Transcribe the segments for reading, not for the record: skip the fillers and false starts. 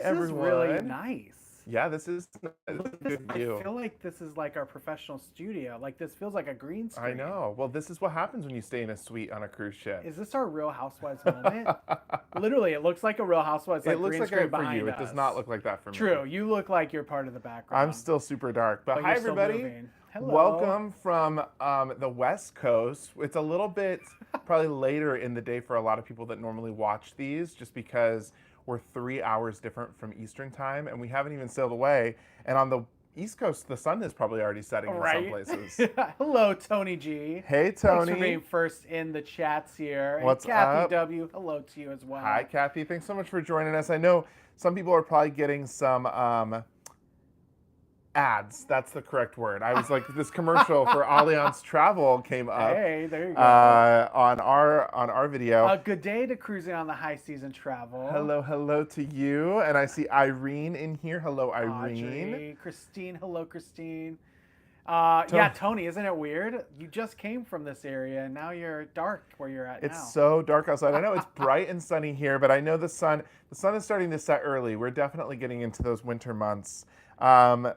everyone. This is really nice. Yeah, this is a good view. I feel like this is like our professional studio. Like this feels like a green I screen. know. Well, this is what happens when you stay in a suite on a cruise ship. Is this our Real Housewives moment? Literally, it looks like a Real Housewives. Like It looks green like screen it for behind you. us. It does not look like that for me. True. You look like you're part of the background. I'm still super dark. But hi, you're still everybody. moving. Hello. Welcome from the West Coast. It's a little bit probably later in the day for a lot of people that normally watch these, just because we're 3 hours different from Eastern time, and we haven't even sailed away. And on the East Coast, the sun is probably already setting in some places. Hello, Tony G. Hey, Tony. Thanks for being first in the chats here. What's and Kathy up? W. Hello to you as well. Hi, Kathy. Thanks so much for joining us. I know some people are probably getting some ads. That's the correct word. I was like, this commercial for Allianz Travel came up. Hey, there you go. On our video. A good day to cruising on the high season travel. Hello to you. And I see Irene in here. Hello, Irene. Audrey, Christine. Hello, Christine. Yeah, Tony, isn't it weird? You just came from this area and now you're dark where you're at now. It's so dark outside. I know it's bright and sunny here, but I know the sun is starting to set early. We're definitely getting into those winter months.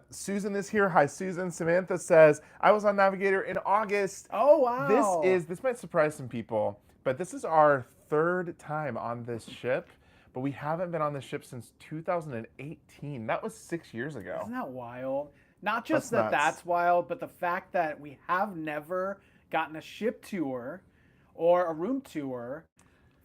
Susan is here. Hi, Susan. Samantha says, I was on Navigator in August. Oh, wow. This might surprise some people, but this is our third time on this ship, but we haven't been on this ship since 2018. That was 6 years ago. Isn't that wild? Not just That's nuts. that's wild, but the fact that we have never gotten a ship tour or a room tour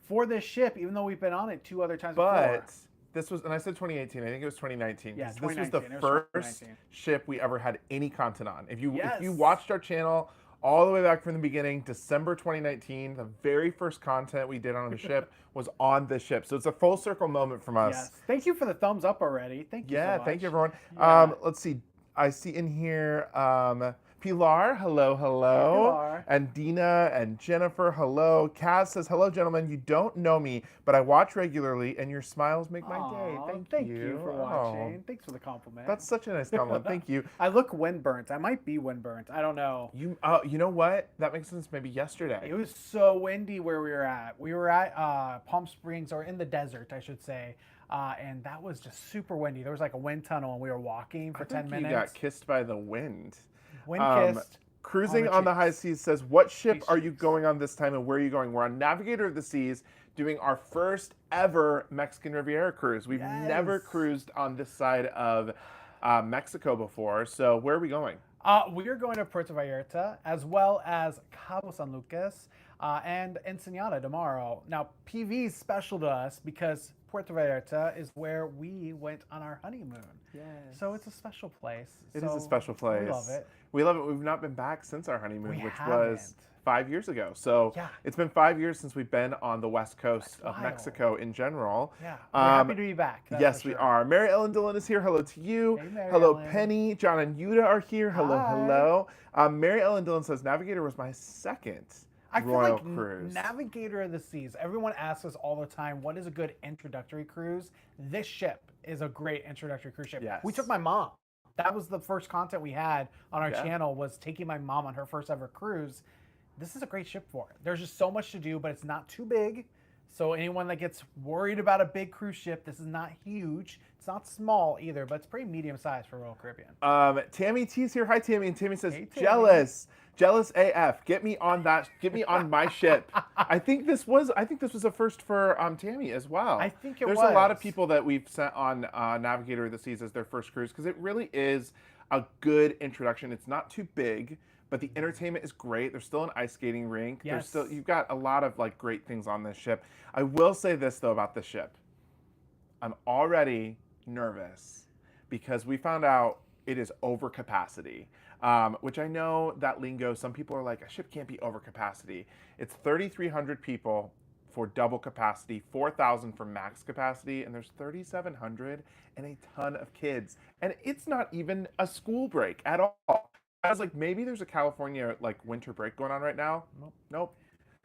for this ship, even though we've been on it 2 other times before. But this was, and I said 2018, I think it was 2019. Yeah, This was the 2019. first ship we ever had any content on. If you Yes. watched our channel all the way back from the beginning, December 2019, the very first content we did on the ship was on this ship. So it's a full circle moment from us. Yes. Thank you for the thumbs up already. Thank you so much. Thank you, everyone. Yeah. Let's see. I see in here Pilar, hello. Pilar. And Dina and Jennifer, hello. Kaz says, hello, gentlemen. You don't know me, but I watch regularly, and your smiles make my day. Thank you. For watching. Thanks for the compliment. That's such a nice compliment. Thank you. I look windburnt. I might be windburnt. I don't know. You know what? That makes sense. Maybe yesterday. It was so windy where we were at. We were at Palm Springs, or in the desert, I should say. And that was just super windy. There was like a wind tunnel, and we were walking for 10 minutes. You got kissed by the wind. Wind kissed. Cruising on the high seas says, what ship are you going on this time, and where are you going? We're on Navigator of the Seas, doing our first ever Mexican Riviera cruise. We've never cruised on this side of Mexico before. So where are we going? We are going to Puerto Vallarta, as well as Cabo San Lucas and Ensenada tomorrow. Now, PV is special to us because Puerto Vallarta is where we went on our honeymoon. Yes. So it's a special place. It is a special place. We love it. We love it. We've not been back since our honeymoon, which was haven't. 5 years ago. So it's been 5 years since we've been on the west coast of Mexico in general. Yeah, we're happy to be back. Yes, we are. Mary Ellen Dillon is here. Hello to you. Hey, Mary Hello, Ellen. Penny. John and Yuta are here. Hello, Hi. hello. Mary Ellen Dillon says, Navigator was my second I feel royal like cruise. Navigator of the Seas. Everyone asks us all the time, what is a good introductory cruise? This ship is a great introductory cruise ship. Yes. We took my mom. That was the first content we had on our channel, was taking my mom on her first ever cruise. This is a great ship for it. There's just so much to do, but it's not too big. So anyone that gets worried about a big cruise ship, this is not huge. It's not small either, but it's pretty medium sized for Royal Caribbean. Tammy T's here. Hi, Tammy. And Tammy says, Hey, Tammy. jealous AF. Get me on that. Get me on my ship. I think this was a first for Tammy as well. I think There's a lot of people that we've sent on Navigator of the Seas as their first cruise, because it really is a good introduction. It's not too big, but the entertainment is great. There's still an ice skating rink. Yes. You've got a lot of like great things on this ship. I will say this though about this ship. I'm already nervous because we found out it is over capacity, which I know that lingo, some people are like, a ship can't be over capacity. It's 3,300 people for double capacity, 4,000 for max capacity, and there's 3,700 and a ton of kids. And it's not even a school break at all. I was like, maybe there's a California like winter break going on right now. Nope.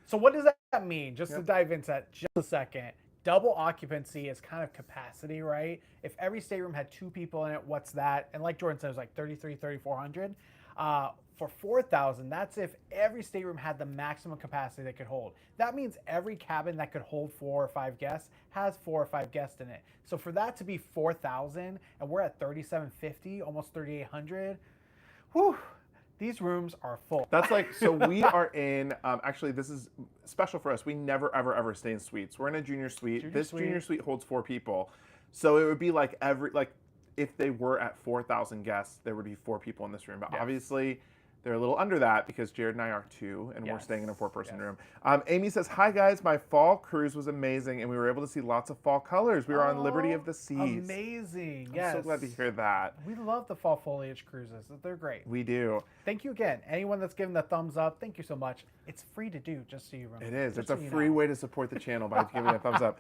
So what does that mean? Just to dive into that just a second. Double occupancy is kind of capacity, right? If every stateroom had 2 people in it, what's that? And like Jordan said, it was like 3,400. For 4,000, that's if every stateroom had the maximum capacity they could hold. That means every cabin that could hold 4 or 5 guests has 4 or 5 guests in it. So for that to be 4,000 and we're at 3,750, almost 3,800, whew, these rooms are full. That's like, so we are in, actually, this is special for us. We never, ever, ever stay in suites. We're in a junior suite. Junior suite holds 4 people. So it would be like if they were at 4,000 guests, there would be 4 people in this room. But obviously, they're a little under that because Jared and I are 2, and we're staying in a 4-person room. Amy says, hi guys, my fall cruise was amazing, and we were able to see lots of fall colors. We were on Liberty of the Seas. Amazing. I'm so glad to hear that. We love the fall foliage cruises. They're great. We do. Thank you again. Anyone that's given the thumbs up, thank you so much. It's free to do, just so you remember. It is. It's a free way to support the channel by giving a thumbs up.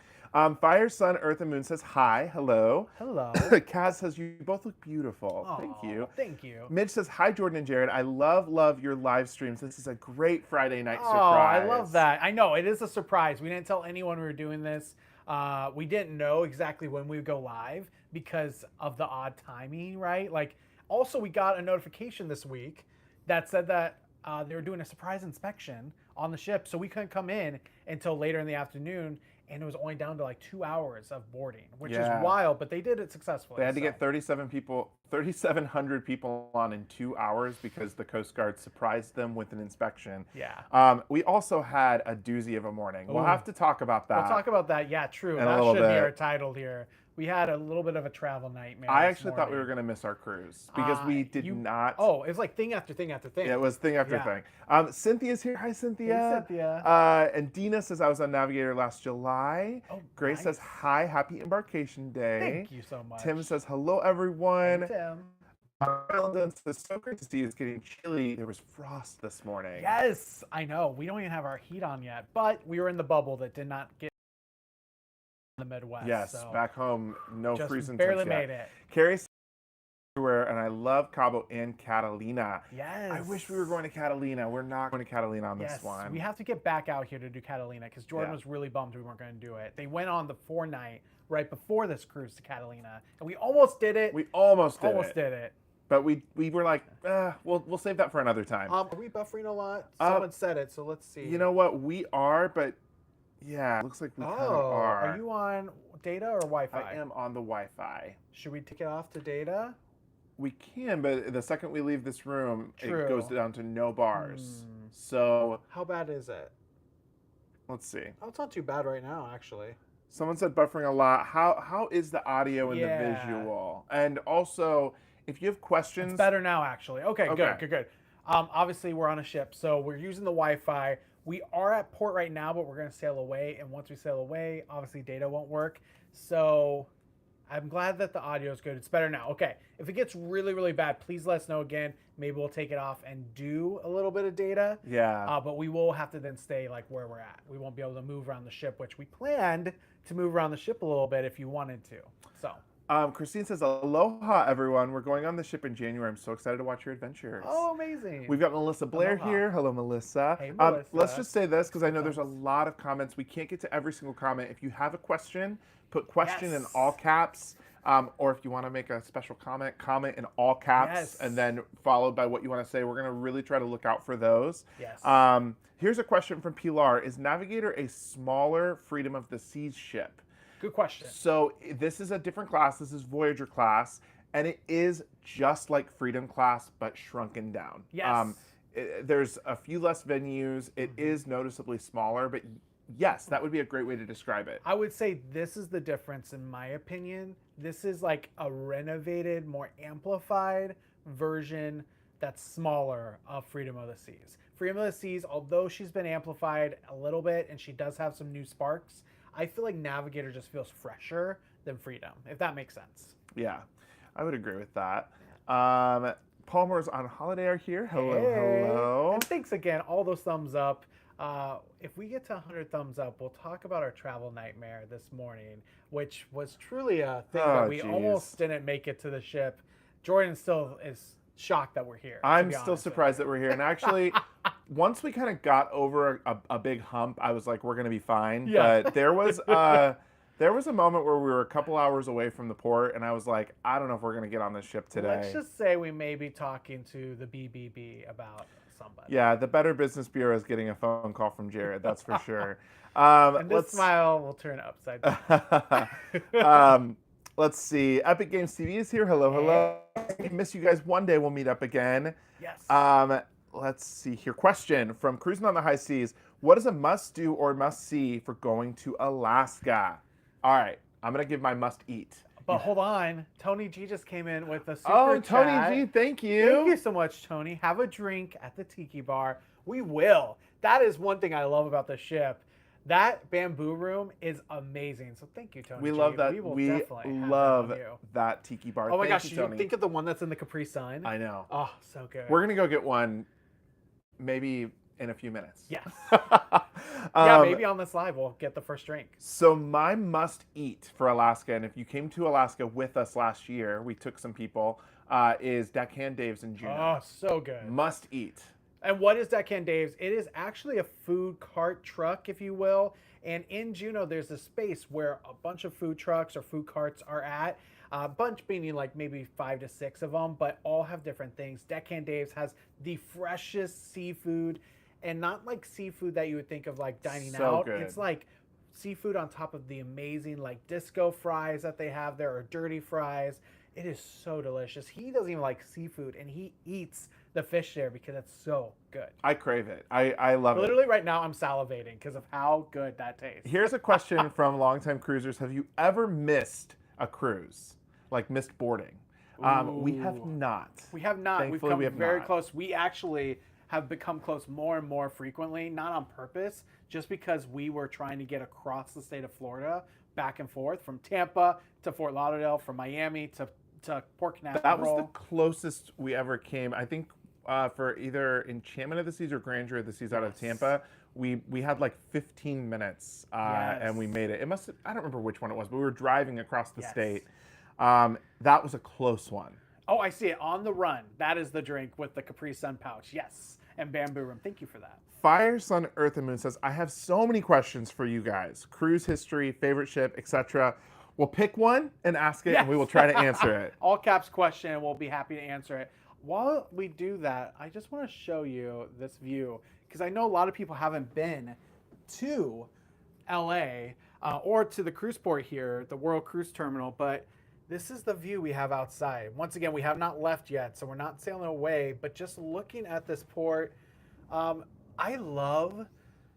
Fire, Sun, Earth, and Moon says hi. Hello. Hello. Kaz says, you both look beautiful. Thank you. Thank you. Midge says, hi, Jordan and Jared. I love your live streams. This is a great Friday night surprise. Oh, I love that. I know. It is a surprise. We didn't tell anyone we were doing this. We didn't know exactly when we would go live because of the odd timing, right? Like, also, we got a notification this week that said that they were doing a surprise inspection on the ship, so we couldn't come in until later in the afternoon, and it was only down to like 2 hours of boarding, which is wild, but they did it successfully. They had to get 3,700 people on in 2 hours because the Coast Guard surprised them with an inspection. Yeah. We also had a doozy of a morning. We'll have to talk about that. We'll talk about that. Yeah, true. That should be our title here. We had a little bit of a travel nightmare. I actually thought we were going to miss our cruise because we did not. Oh, it was like thing after thing after thing. Yeah, it was thing after thing. Cynthia's here. Hi, Cynthia. Hey, Cynthia. And Dina says, I was on Navigator last July. Oh, Grace says, hi, happy embarkation day. Thank you so much. Tim says, hello, everyone. Hey, Tim. Brandon says, so great to see you. It's getting chilly. There was frost this morning. Yes, I know. We don't even have our heat on yet, but we were in the bubble that did not get in the Midwest. Yes, so back home, no just freezing barely temps made yet. it. Carrie says, everywhere, and I love Cabo and Catalina. Yes. I wish we were going to Catalina. We're not going to Catalina on this one. We have to get back out here to do Catalina because Jordan was really bummed we weren't going to do it. They went on the 4-night right before this cruise to Catalina, and we almost did it. We almost did it. But we were like, we'll save that for another time. Are we buffering a lot? Someone said it, so let's see. You know what? We are, but yeah, it looks like we kind of are. Are you on data or Wi-Fi? I am on the Wi-Fi. Should we take it off to data? We can, but the second we leave this room, it goes down to no bars. So how bad is it? Let's see. Oh, it's not too bad right now, actually. Someone said buffering a lot. How is the audio and the visual? And also, if you have questions, it's better now, actually. Okay. Good. Obviously, we're on a ship, so we're using the Wi-Fi. We are at port right now, but we're going to sail away. And once we sail away, obviously data won't work. So I'm glad that the audio is good. It's better now. Okay. If it gets really, really bad, please let us know again. Maybe we'll take it off and do a little bit of data. Yeah. But we will have to then stay like where we're at. We won't be able to move around the ship, which we planned to move around the ship a little bit if you wanted to. So. Christine says, aloha, everyone. We're going on the ship in January. I'm so excited to watch your adventures. Oh, amazing. We've got Melissa Blair here. Hello, Melissa. Hey, Melissa. Let's just say this, because I know there's a lot of comments. We can't get to every single comment. If you have a question, put question in all caps. Or if you want to make a special comment in all caps, and then followed by what you want to say. We're going to really try to look out for those. Yes. Here's a question from Pilar. Is Navigator a smaller Freedom of the Seas ship? Good question. So this is a different class. This is Voyager class, and it is just like Freedom class, but shrunken down. Yes. There's a few less venues. It is noticeably smaller, but yes, that would be a great way to describe it. I would say this is the difference, in my opinion. This is like a renovated, more amplified version that's smaller of Freedom of the Seas. Freedom of the Seas, although she's been amplified a little bit and she does have some new sparks, I feel like Navigator just feels fresher than Freedom, if that makes sense. Yeah, I would agree with that. Palmer's on holiday are here. Hello. And thanks again, all those thumbs up. If we get to 100 thumbs up, we'll talk about our travel nightmare this morning, which was truly a thing that we almost didn't make it to the ship. Jordan still is shocked that we're here. I'm still surprised that we're here. And actually, once we kind of got over a big hump, I was like, we're going to be fine. Yeah. But there was There was a moment where we were a couple hours away from the port, and I was like, I don't know if we're going to get on this ship today. Let's just say we may be talking to the BBB about somebody. Yeah, the Better Business Bureau is getting a phone call from Jared, that's for sure. And this smile will turn upside down. Let's see. Epic Games TV is here. Hello, hello. Hey. Miss you guys. One day we'll meet up again. Yes. Let's see here. Question from Cruising on the High Seas. What is a must-do or must-see for going to Alaska? All right. I'm going to give my must-eat. But hold on. Tony G just came in with a super Oh, chat. Tony G, thank you. Thank you so much, Tony. Have a drink at the Tiki Bar. We will. That is one thing I love about the ship. That bamboo room is amazing. So thank you, Tony. We G. love that. We definitely love have that on you. that Tiki Bar. Oh my Thank gosh, you, you Tony. think of the one that's in the Capri Sun? I know. Oh, so good. We're going to go get one maybe in a few minutes. Yes. Yeah, maybe on this live we'll get the first drink. So my must eat for Alaska, and if you came to Alaska with us last year, we took some people, is Deckhand Dave's in Juneau. Oh, so good. Must eat. And what is Deckhand Dave's? It is actually a food cart truck, if you will. And in Juneau, there's a space where a bunch of food trucks or food carts are at. A bunch meaning like maybe 5 to 6 of them, but all have different things. Deckhand Dave's has the freshest seafood, and not like seafood that you would think of like dining So out. good. It's like seafood on top of the amazing like disco fries that they have there, or dirty fries. It is so delicious. He doesn't even like seafood, and he eats the fish there because it's so good. I crave it. I love it. Literally right now I'm salivating because of how good that tastes. Here's a question from longtime cruisers. Have you ever missed a cruise? Like missed boarding? We have not. We have not. Thankfully, We've come we have very not. close. We actually have become close more and more frequently, not on purpose, just because we were trying to get across the state of Florida back and forth from Tampa to Fort Lauderdale, from Miami to Port Canaveral. That was the closest we ever came. I think for either Enchantment of the Seas or Grandeur of the Seas out of Tampa, we had like 15 minutes and we made it. It must have, I don't remember which one it was, but we were driving across the state. That was a close one. Oh, I see it. On the Run. That is the drink with the Capri Sun pouch. Yes. And Bamboo Room. Thank you for that. Fire, Sun, Earth, and Moon says, I have so many questions for you guys. Cruise history, favorite ship, etc. We'll pick one and ask it, and we will try to answer it. All caps question, and we'll be happy to answer it. While we do that, I just want to show you this view, because I know a lot of people haven't been to LA or to the cruise port here, the World Cruise Terminal, but this is the view we have outside. Once again, we have not left yet, so we're not sailing away, but just looking at this port, I love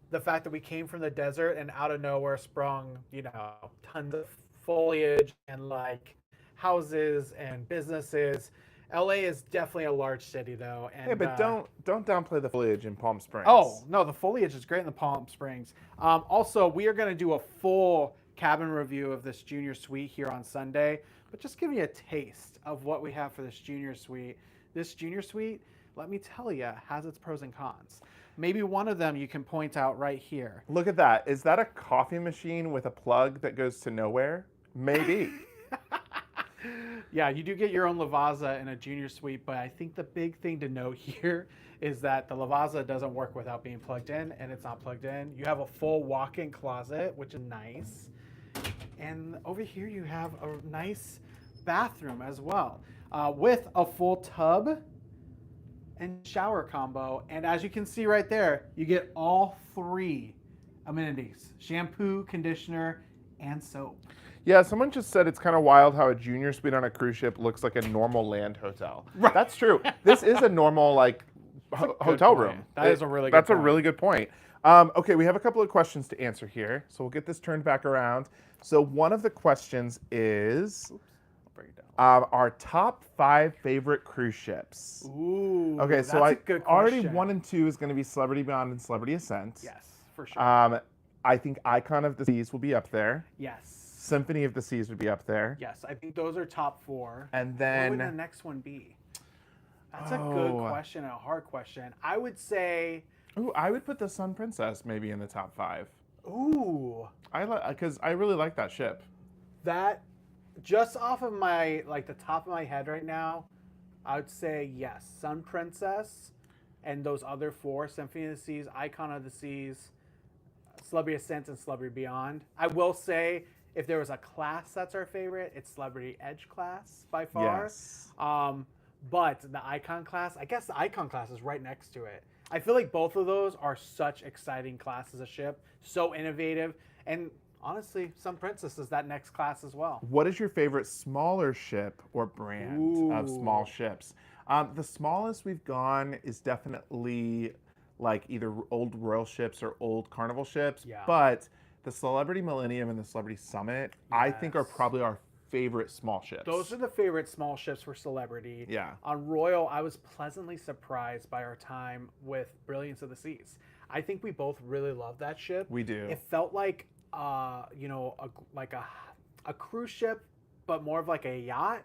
the fact that we came from the desert and out of nowhere sprung, tons of foliage and like houses and businesses. LA is definitely a large city though. And, yeah, but don't downplay the foliage in Palm Springs. Oh, no, the foliage is great in the Palm Springs. Also, we are going to do a full cabin review of this junior suite here on Sunday, but just give you a taste of what we have for this junior suite. This junior suite, let me tell you, has its pros and cons. Maybe one of them you can point out right here. Look at that. Is that a coffee machine with a plug that goes to nowhere? Maybe. Yeah, you do get your own Lavazza in a junior suite, but I think the big thing to note here is that the Lavazza doesn't work without being plugged in, and it's not plugged in. You have a full walk-in closet, which is nice. And over here you have a nice bathroom as well, with a full tub and shower combo. And as you can see right there, you get all 3 amenities: shampoo, conditioner, and soap. Yeah, someone just said it's kind of wild how a junior suite on a cruise ship looks like a normal land hotel. Right. That's true. This is a normal hotel room. That is a really good That's point. a really good point. Okay, we have a couple of questions to answer here, so we'll get this turned back around. So one of the questions is, our top 5 favorite cruise ships. Ooh, okay, so that's a good already question. 1 and 2 is going to be Celebrity Beyond and Celebrity Ascent. Yes, for sure. I think Icon of the Seas will be up there. Yes. Symphony of the Seas would be up there. Yes, I think those are top 4. And then what would the next one be? That's a good question, a hard question. I would say, ooh, I would put the Sun Princess maybe in the top 5. ooh, Because I really like that ship. that just off of my the top of my head right now, I would say yes, Sun Princess, and those other 4: Symphony of the Seas, Icon of the Seas, Celebrity Ascent, and Celebrity Beyond. I will say, if there was a class that's our favorite, it's Celebrity Edge class by far. Yes. But the Icon class, I guess the Icon class is right next to it. I feel like both of those are such exciting classes of ship, so innovative, and honestly, Sun Princess is that next class as well. What is your favorite smaller ship or brand of small ships? The smallest we've gone is definitely like either old royal ships or old carnival ships. Yeah. But the Celebrity Millennium and the Celebrity Summit, I think are Yes. probably our favorite small ships. Those are the favorite small ships for Celebrity. Yeah. On Royal, I was pleasantly surprised by our time with Brilliance of the Seas. I think we both really loved that ship. We do. It felt like, like a cruise ship, but more of like a yacht.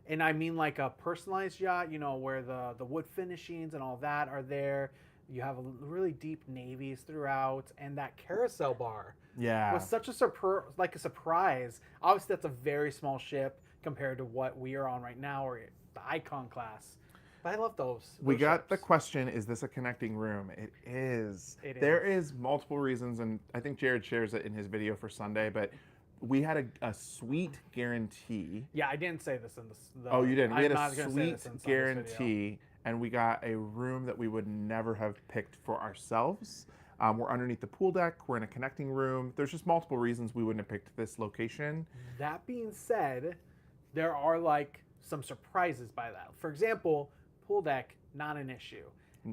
And I mean like a personalized yacht, where the wood finishings and all that are there. You have a really deep navies throughout, and that carousel bar Yeah. was such a surprise. Obviously, that's a very small ship compared to what we are on right now, or the Icon class. But I love those. We those got the ships. question, is this a connecting room? It is. It There is. is multiple reasons, and I think Jared shares it in his video for Sunday, but we had a suite guarantee. Yeah, I didn't say this in the. Oh, you didn't? We I'm had not a gonna say suite this in Sunday's video. guarantee, and we got a room that we would never have picked for ourselves. We're underneath the pool deck. We're in a connecting room. There's just multiple reasons we wouldn't have picked this location. That being said, there are like some surprises by that. For example, pool deck, not an issue.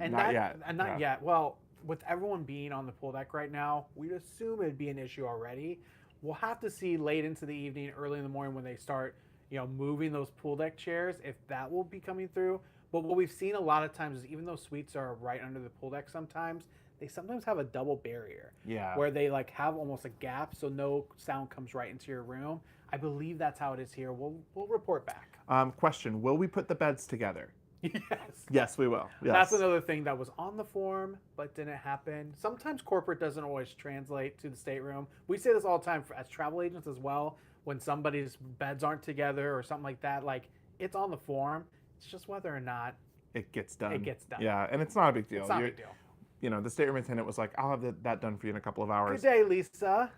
And Not yet. And not Yeah. yet. Well, with everyone being on the pool deck right now, we'd assume it'd be an issue already. We'll have to see late into the evening, early in the morning when they start, moving those pool deck chairs, if that will be coming through. But what we've seen a lot of times is even though suites are right under the pool deck sometimes, they sometimes have a double barrier. Yeah. Where they like have almost a gap so no sound comes right into your room. I believe that's how it is here. We'll report back. Question, will we put the beds together? Yes. Yes, we will. Yes. That's another thing that was on the form but didn't happen. Sometimes corporate doesn't always translate to the stateroom. We say this all the time as travel agents as well. When somebody's beds aren't together or something like that, like it's on the form. It's just whether or not It gets done. it gets done. Yeah, and it's not a big deal. It's not a You're- big deal. The stateroom attendant was like, "I'll have that done for you in a couple of hours." Good day, Lisa.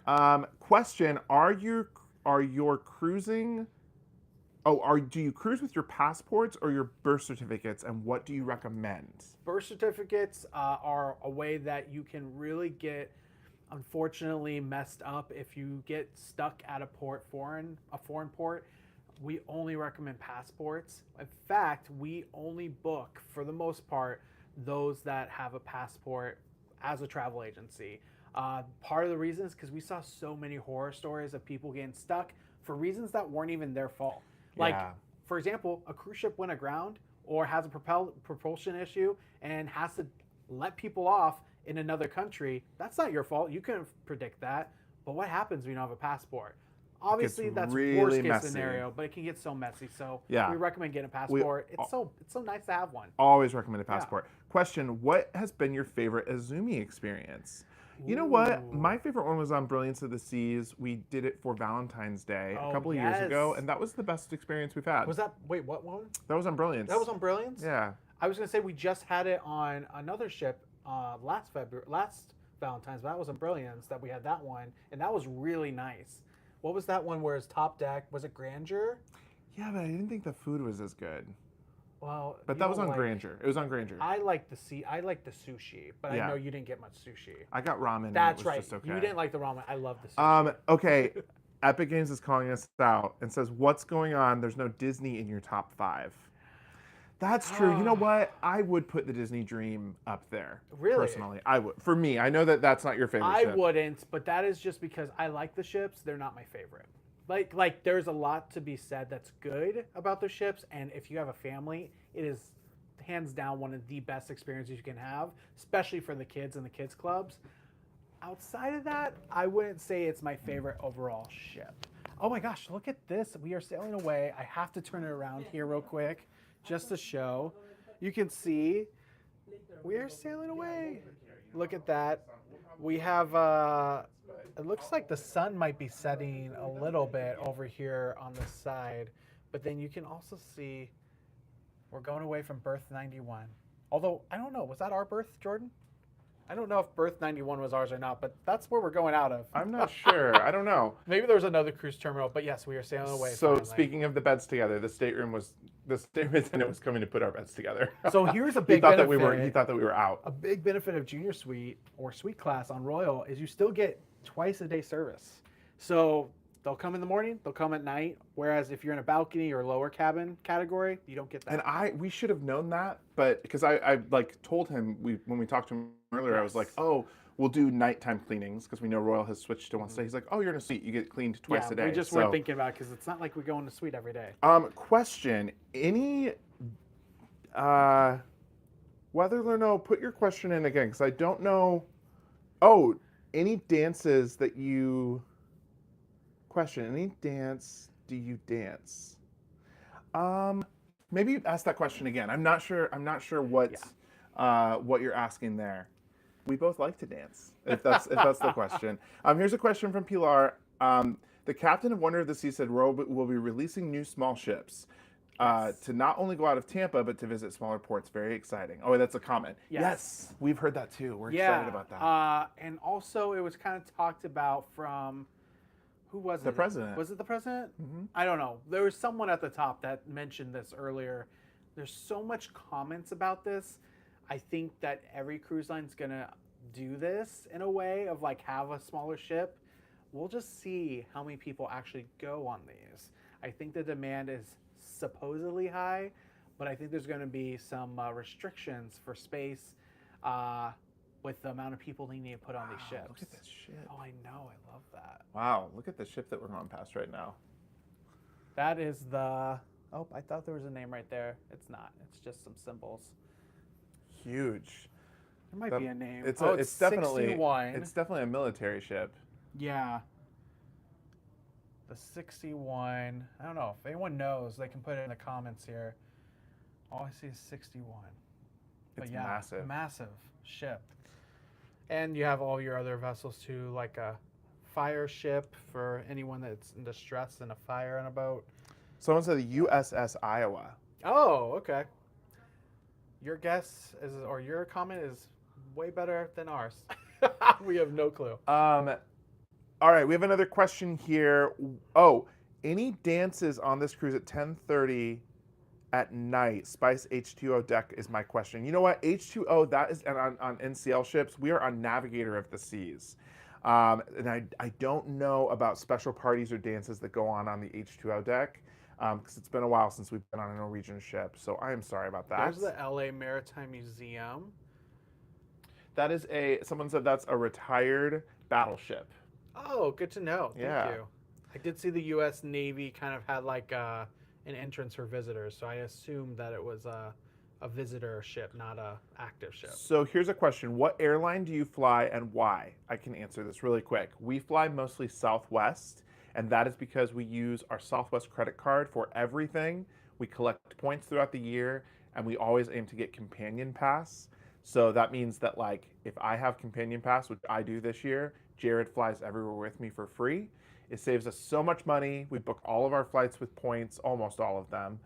Question: Are your cruising? Do you cruise with your passports or your birth certificates, and what do you recommend? Birth certificates are a way that you can really get, unfortunately, messed up if you get stuck at a foreign port. We only recommend passports. In fact, we only book, for the most part, those that have a passport as a travel agency. Part of the reason is because we saw so many horror stories of people getting stuck for reasons that weren't even their fault. Like, Yeah. for example, a cruise ship went aground or has a propulsion issue and has to let people off in another country. That's not your fault. You couldn't predict that. But what happens when you don't have a passport? Obviously, that's really worst case messy. scenario, but it can get so messy. So Yeah. we recommend getting a passport. It's so nice to have one. Always recommend a passport. Question: What has been your favorite Azumi experience? You know what? Ooh. My favorite one was on Brilliance of the Seas. We did it for Valentine's Day a Oh, couple of years ago, yes. and that was the best experience we've had. Was that what one? That was on Brilliance. That was on Brilliance? Yeah. I was gonna say we just had it on another ship last Valentine's, but that was on Brilliance that we had that one, and that was really nice. What was that one where it's top deck? Was it Grandeur? Yeah, but I didn't think the food was as good. Well, But you that was don't on like- Grandeur. It was on Grandeur. I like the sushi, but Yeah. I know you didn't get much sushi. I got ramen. and That's it was right. Just okay. You didn't like the ramen. I love the sushi. Okay. Epic Games is calling us out and says, "What's going on? There's no Disney in your top 5." That's true. You know what? I would put the Disney Dream up there. Really? Personally, I would. For me, I know that that's not your favorite I ship. wouldn't, but that is just because I like the ships. They're not my favorite. Like there's a lot to be said that's good about the ships, and if you have a family, it is hands down one of the best experiences you can have, especially for the kids and the kids clubs. Outside of that, I wouldn't say it's my favorite overall ship. Oh my gosh, look at this. We are sailing away. I have to turn it around here real quick just to show. You can see we are sailing away. Look at that. We have, it looks like the sun might be setting a little bit over here on the side, but then you can also see we're going away from berth 91. Although, I don't know, was that our berth, Jordan? I don't know if Berth 91 was ours or not, but that's where we're going out of. I'm not sure. I don't know. Maybe there's another cruise terminal, but yes, we are sailing away. So finally. speaking of the beds together, the stateroom attendant was coming to put our beds together. So here's a he big thought benefit. he thought that we were out. A big benefit of junior suite or suite class on Royal is you still get twice a day service. So they'll come in the morning, they'll come at night. Whereas if you're in a balcony or lower cabin category, you don't get that. And we should have known that, but because I like told him when we talked to him earlier, I was like, oh, we'll do nighttime cleanings because we know Royal has switched to once a day. He's like, oh, you're in a suite, you get cleaned twice a day. We just weren't thinking about it because it's not like we go in a suite every day. Question: any whether or no, put your question in again because I don't know. Oh, any dances that you question? Any dance do you dance? Maybe ask that question again. I'm not sure what you're asking there. We both like to dance. If that's the question. Here's a question from Pilar. The captain of Wonder of the Sea said Royal will be releasing new small ships to not only go out of Tampa but to visit smaller ports. Very exciting. Oh, that's a comment. Yes, we've heard that too. We're excited about that. And also, it was kind of talked about from. Who was it? The president. Was it the president? Mm-hmm. I don't know. There was someone at the top that mentioned this earlier. There's so much comments about this. I think that every cruise line's going to do this in a way of like have a smaller ship. We'll just see how many people actually go on these. I think the demand is supposedly high, but I think there's going to be some restrictions for space with the amount of people they need to put on these ships. Look at this ship. Oh, I know. I love that. Wow, look at the ship that we're going past right now. That is the... Oh, I thought there was a name right there. It's not. It's just some symbols. Huge. There might be a name. It's definitely 61. It's definitely a military ship. Yeah. The 61. I don't know. If anyone knows, they can put it in the comments here. All I see is 61. It's massive. Massive ship. And you have all your other vessels too, like a fire ship for anyone that's in distress in a fire on a boat. Someone said the USS Iowa. Oh, okay. Your guess is, or your comment is way better than ours. We have no clue. All right, we have another question here. Oh, any dances on this cruise at 10:30 at night? Spice H2O deck is my question. You know what? H2O, that is on NCL ships. We are on Navigator of the Seas. And I don't know about special parties or dances that go on the H2O deck because it's been a while since we've been on a Norwegian ship. So I am sorry about that. There's the LA Maritime Museum. That is someone said that's a retired battleship. Oh, good to know. Thank Yeah. you. I did see the U.S. Navy kind of had like an entrance for visitors, so I assumed that it was a visitor ship, not a active ship. So here's a question. What airline do you fly and why? I can answer this really quick. We fly mostly Southwest, and that is because we use our Southwest credit card for everything. We collect points throughout the year, and we always aim to get Companion Pass. So that means that like if I have Companion Pass, which I do this year, Jared flies everywhere with me for free. It saves us so much money. We book all of our flights with points, almost all of them.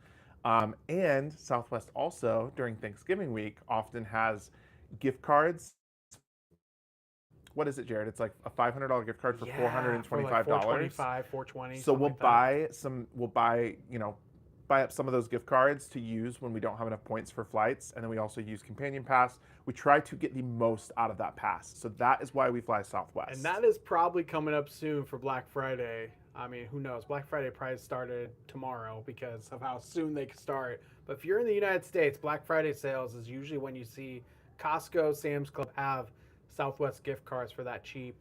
And Southwest also, during Thanksgiving week, often has gift cards. What is it, Jared? It's like a $500 gift card for $425. For like $425, $420. So we'll buy buy up some of those gift cards to use when we don't have enough points for flights, and then we also use Companion Pass. We try to get the most out of that pass. So that is why we fly Southwest. And that is probably coming up soon for Black Friday. I mean, who knows? Black Friday probably started tomorrow because of how soon they can start. But if you're in the United States, Black Friday sales is usually when you see Costco, Sam's Club have Southwest gift cards for that cheap.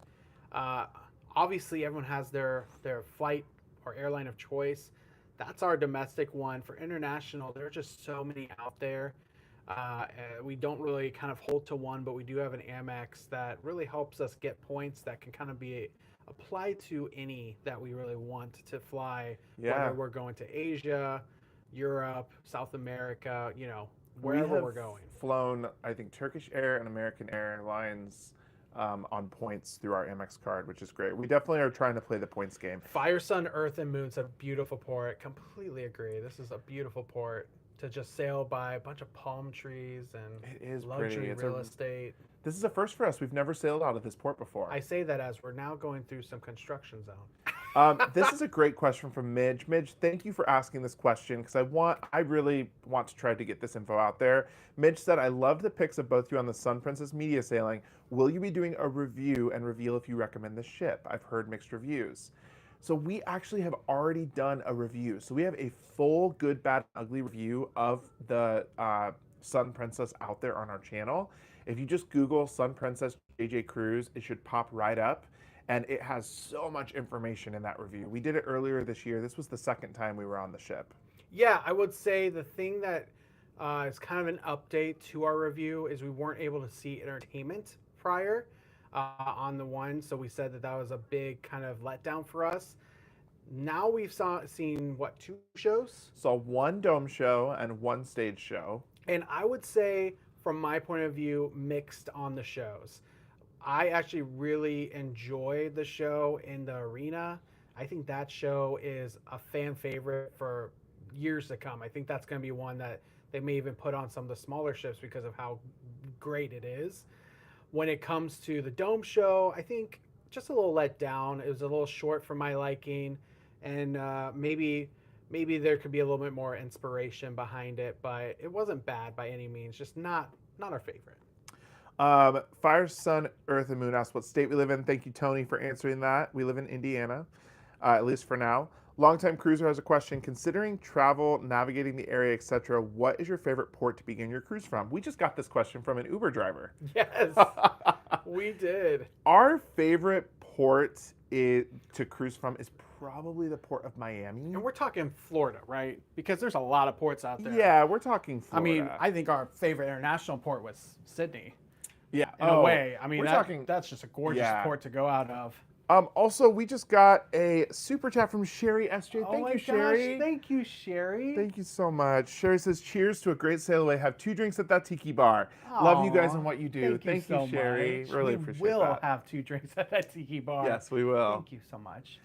Obviously, everyone has their flight or airline of choice. That's our domestic one. For international, there are just so many out there. We don't really kind of hold to one, but we do have an Amex that really helps us get points that can kind of be applied to any that we really want to fly. Yeah. Whether we're going to Asia, Europe, South America, wherever we're going. Flown, I think, Turkish Air and American Airlines on points through our Amex card, which is great. We definitely are trying to play the points game. Fire, Sun, Earth, and Moon's a beautiful port. Completely agree. This is a beautiful port to just sail by a bunch of palm trees and It is luxury pretty. It's real estate. This is a first for us. We've never sailed out of this port before. I say that as we're now going through some construction zone. This is a great question from Midge. Midge, thank you for asking this question because I really want to try to get this info out there. Midge said, I love the pics of both you on the Sun Princess media sailing. Will you be doing a review and reveal if you recommend the ship? I've heard mixed reviews. So we actually have already done a review. So we have a full good, bad, ugly review of the Sun Princess out there on our channel. If you just Google Sun Princess JJ Cruise, it should pop right up. And it has so much information in that review. We did it earlier this year. This was the second time we were on the ship. Yeah, I would say the thing that is kind of an update to our review is we weren't able to see entertainment prior on the one. So we said that was a big kind of letdown for us. Now we've seen, what, 2 shows? Saw 1 dome show and 1 stage show. And I would say, from my point of view, mixed on the shows. I actually really enjoyed the show in the arena. I think that show is a fan favorite for years to come. I think that's going to be one that they may even put on some of the smaller ships because of how great it is. When it comes to the dome show, I think just a little let down. It was a little short for my liking, and maybe there could be a little bit more inspiration behind it, but it wasn't bad by any means. Just not our favorite. Fire, Sun, Earth, and Moon asked what state we live in. Thank you, Tony, for answering that. We live in Indiana, at least for now. Longtime cruiser has a question. Considering travel, navigating the area, etc., what is your favorite port to begin your cruise from? We just got this question from an Uber driver. Yes, we did. Our favorite port to cruise from is probably the port of Miami. And we're talking Florida, right? Because there's a lot of ports out there. Yeah, we're talking Florida. I mean, I think our favorite international port was Sydney. Yeah, in a way. I mean, talking, that's just a gorgeous port to go out of. Also, we just got a super chat from Sherry SJ. Oh Thank my you, gosh, Sherry. thank you, Sherry. Thank you so much. Sherry says, cheers to a great sail away. Have 2 drinks at that tiki bar. Love you guys and what you do. Thank you so Sherry. much. Really appreciate that. We will have 2 drinks at that tiki bar. Yes, we will. Thank you so much.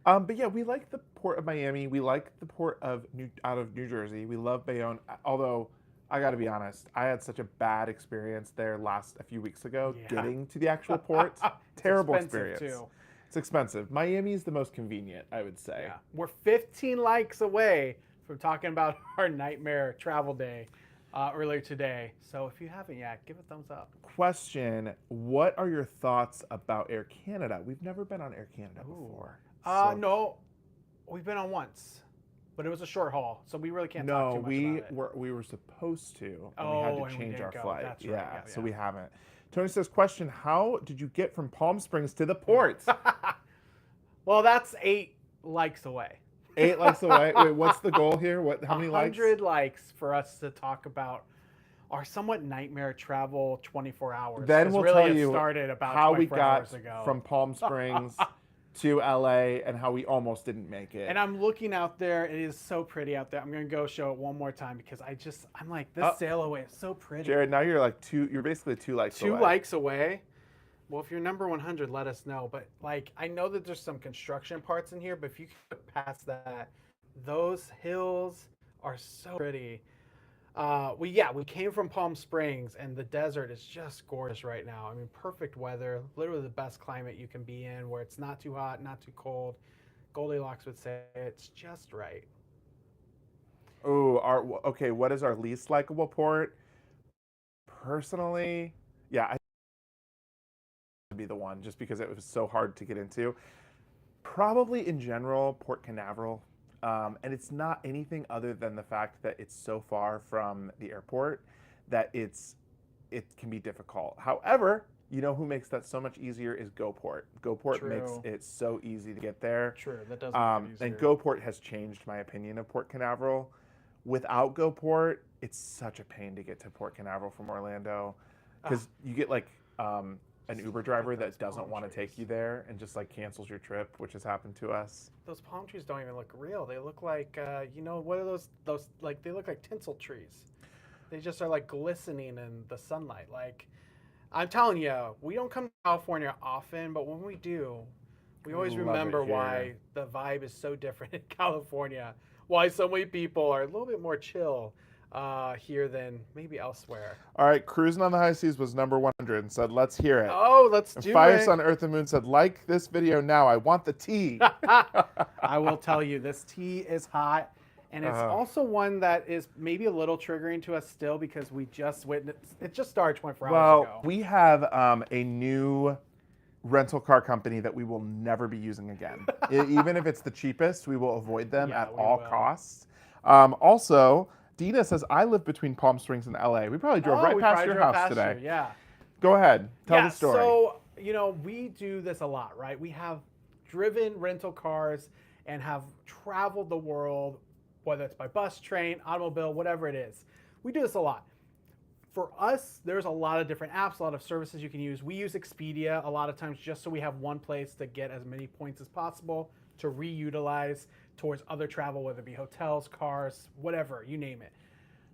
But yeah, we like the port of Miami. We like the port of out of New Jersey. We love Bayonne. Although, I got to be honest, I had such a bad experience there a few weeks ago getting to the actual port. Terrible experience. Too. It's expensive. Miami is the most convenient, I would say. Yeah. We're 15 likes away from talking about our nightmare travel day earlier today. So if you haven't yet, give a thumbs up. Question, what are your thoughts about Air Canada? We've never been on Air Canada before. No, we've been on once. But it was a short haul, so we really can't talk too much about it. We were supposed to, and we had to change our flight. That's right. So we haven't. Tony says, question, how did you get from Palm Springs to the port? Well, that's 8 likes away. 8 likes away? Wait, what's the goal here? How many likes? 100 likes for us to talk about our somewhat nightmare travel 24 hours. Then we'll really tell you started about how we 24 got hours ago. from Palm Springs to LA and how we almost didn't make it. And I'm looking out there. It is so pretty out there. I'm going to go show it one more time because I'm like, this sail away is so pretty. Jared, now you're like you're basically 2 likes away. 2 likes away. Well, if you're number 100, let us know. But like, I know that there's some construction parts in here, but if you can get past that, those hills are so pretty. We came from Palm Springs, and the desert is just gorgeous right now. I mean, perfect weather, literally the best climate you can be in, where it's not too hot, not too cold. Goldilocks would say it's just right. Oh, okay. What is our least likable port? Personally, I would be the one, just because it was so hard to get into. Probably in general, Port Canaveral. And it's not anything other than the fact that it's so far from the airport that it can be difficult. However, you know who makes that so much easier is GoPort. GoPort makes it so easy to get there. True, that does make it easier. And GoPort has changed my opinion of Port Canaveral. Without GoPort, it's such a pain to get to Port Canaveral from Orlando because you get like an Uber driver that doesn't want to take you there and just like cancels your trip, which has happened to us. Those palm trees don't even look real. They look like, what are those like, they look like tinsel trees. They just are like glistening in the sunlight. Like, I'm telling you, we don't come to California often, but when we do, we always love it remember here. why the vibe is so different in California. Why so many people are a little bit more chill here than maybe elsewhere. All right, Cruising on the High Seas was number 100 and said, let's hear it. Oh, let's And do Fire it. Sun Earth and Moon said, like this video now. I want the tea. I will tell you, this tea is hot. And it's also one that is maybe a little triggering to us still because we just witnessed, it just started 24 hours ago. We have a new rental car company that we will never be using again. Even if it's the cheapest, we will avoid them Yeah, at we all will. costs. Also, Dina says, I live between Palm Springs and LA. We probably drove right we past probably your drove house past today. you, yeah. Go ahead, tell Yeah, the story. so, we do this a lot, right? We have driven rental cars and have traveled the world, whether it's by bus, train, automobile, whatever it is. We do this a lot. For us, there's a lot of different apps, a lot of services you can use. We use Expedia a lot of times just so we have one place to get as many points as possible to reutilize towards other travel, whether it be hotels, cars, whatever, you name it.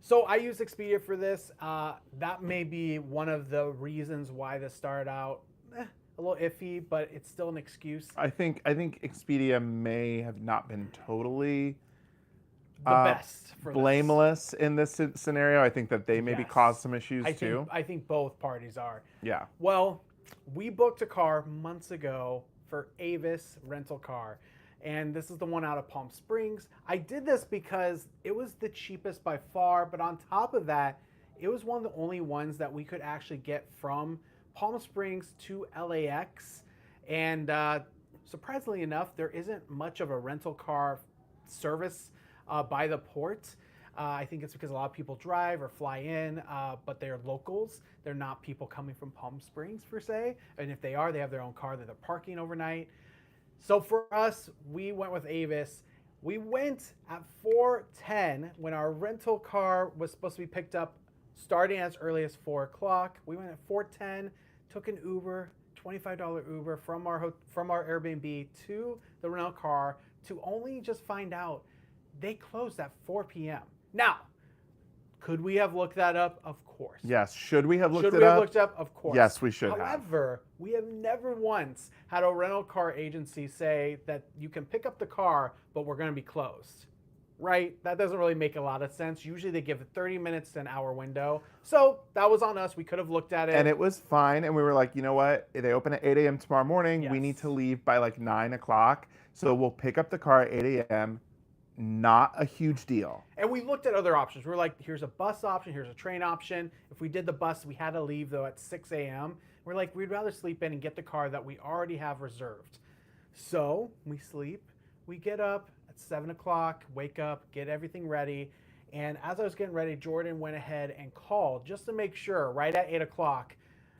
So I use Expedia for this. That may be one of the reasons why this started out a little iffy, but it's still an excuse. I think Expedia may have not been totally The best for blameless in this scenario. I think that they maybe Yes. caused some issues this. too. I think both parties are. Yeah. Well, we booked a car months ago for Avis rental car. And this is the one out of Palm Springs. I did this because it was the cheapest by far, but on top of that, it was one of the only ones that we could actually get from Palm Springs to LAX. And surprisingly enough, there isn't much of a rental car service by the port. I think it's because a lot of people drive or fly in, but they're locals. They're not people coming from Palm Springs per se. And if they are, they have their own car that they're parking overnight. So for us, we went with Avis. We went at 4:10 when our rental car was supposed to be picked up starting as early as 4 o'clock. We went at 4:10, took an Uber, $25 Uber from our Airbnb to the rental car to only just find out they closed at 4 p.m. Now, could we have looked that up? Of course. Yes. Should we have looked Should it we have up? looked up? Of course. Yes, we should have. However, we have never once had a rental car agency say that you can pick up the car, but we're going to be closed. Right? That doesn't really make a lot of sense. Usually they give 30 minutes to an hour window. So that was on us. We could have looked at it. And it was fine. And we were like, you know what? They open at 8 a.m. tomorrow morning. We Yes. need to leave by like 9 o'clock. So we'll pick up the car at 8 a.m. Not a huge deal. And we looked at other options. We were like, here's a bus option, here's a train option. If we did the bus, we had to leave though at 6 a.m. We're like, we'd rather sleep in and get the car that we already have reserved. So we sleep, we get up at 7 o'clock, wake up, get everything ready. And as I was getting ready, Jordan went ahead and called just to make sure right at 8 o'clock,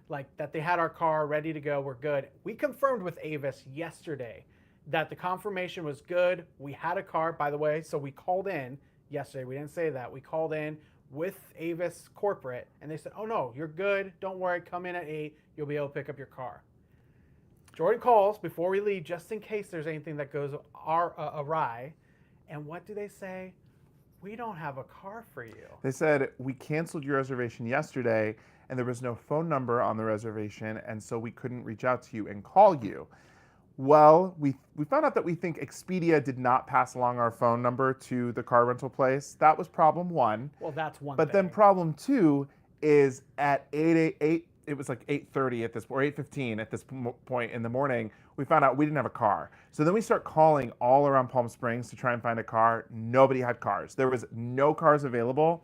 like that they had our car ready to go, we're good. We confirmed with Avis yesterday that the confirmation was good. We had a car, by the way, so we called in yesterday. We didn't say that. We called in with Avis corporate, and they said, oh, no, you're good. Don't worry. Come in at 8. You'll be able to pick up your car. Jordan calls before we leave just in case there's anything that goes awry. And what do they say? We don't have a car for you. They said, we canceled your reservation yesterday, and there was no phone number on the reservation, and so we couldn't reach out to you and call you. Well, we found out that we think Expedia did not pass along our phone number to the car rental place. That was problem one. Well, that's one But thing. then problem two is at 8, it was like 8:30 at this, or 8:15 at this point in the morning, we found out we didn't have a car. So then we start calling all around Palm Springs to try and find a car. Nobody had cars. There was no cars available.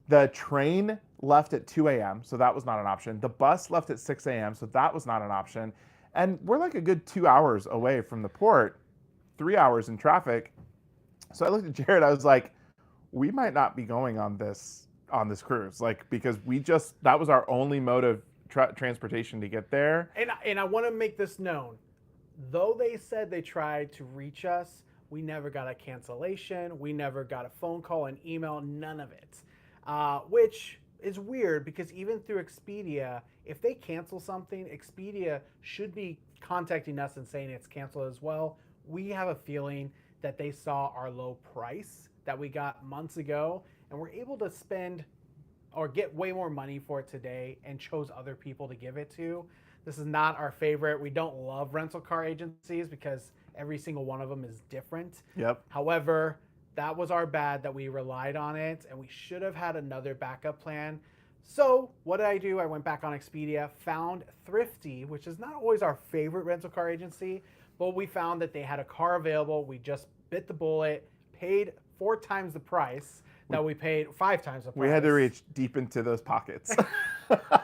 The train left at 2 a.m., so that was not an option. The bus left at 6 a.m., so that was not an option. And we're like a good 2 hours away from the port, 3 hours in traffic. So I looked at Jared, I was like, we might not be going on this cruise, like, because that was our only mode of transportation to get there. And I want to make this known. Though they said they tried to reach us, we never got a cancellation. We never got a phone call, an email, none of it. Which is weird because even through Expedia, if they cancel something, Expedia should be contacting us and saying it's canceled as well. We have a feeling that they saw our low price that we got months ago and we're able to spend or get way more money for it today and chose other people to give it to. This is not our favorite. We don't love rental car agencies because every single one of them is different. Yep. However, that was our bad that we relied on it, and we should have had another backup plan. So what did I do? I went back on Expedia, found Thrifty, which is not always our favorite rental car agency, but we found that they had a car available. We just bit the bullet, paid 4 times the price that we paid, 5 times the price. We had to reach deep into those pockets.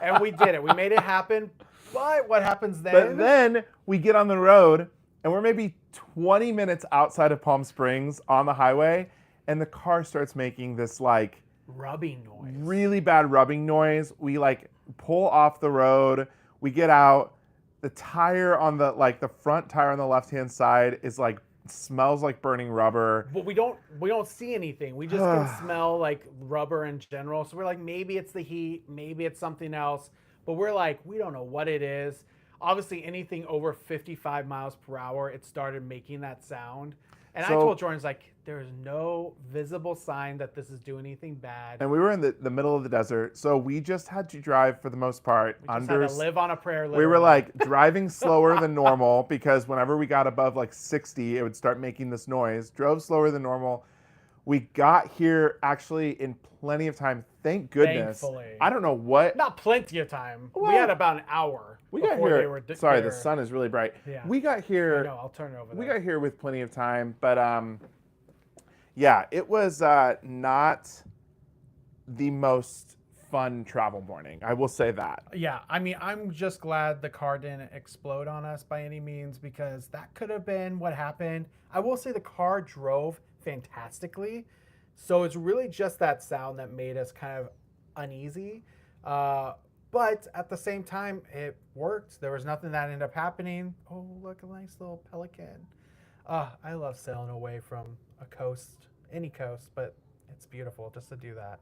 And we did it. We made it happen. But what happens then? But then we get on the road and we're maybe 20 minutes outside of Palm Springs on the highway, and the car starts making this like rubbing noise. Really bad rubbing noise. We like pull off the road. We get out. The tire on the front tire on the left-hand side is like smells like burning rubber. But we don't see anything. We just can smell like rubber in general. So we're like, maybe it's the heat, maybe it's something else. But we're like, we don't know what it is. Obviously, anything over 55 miles per hour, it started making that sound. And I told Jordan's like, there's no visible sign that this is doing anything bad. And we were in the middle of the desert, so we just had to drive for the most part we just had to live on a prayer. We were like driving slower than normal because whenever we got above like 60, it would start making this noise. Drove slower than normal. We got here actually in plenty of time. Thank goodness. Thankfully. I don't know what. Not plenty of time. Well, we had about an hour. We got here. Sorry, the sun is really bright. Yeah. We got here. No, I'll turn it over. We got here with plenty of time, but yeah, it was not the most fun travel morning. I will say that. Yeah, I mean, I'm just glad the car didn't explode on us by any means, because that could have been what happened. I will say the car drove fantastically, so it's really just that sound that made us kind of uneasy. But at the same time, it worked. There was nothing that ended up happening. Oh, look, a nice little pelican. I love sailing away from a coast, any coast, but it's beautiful just to do that.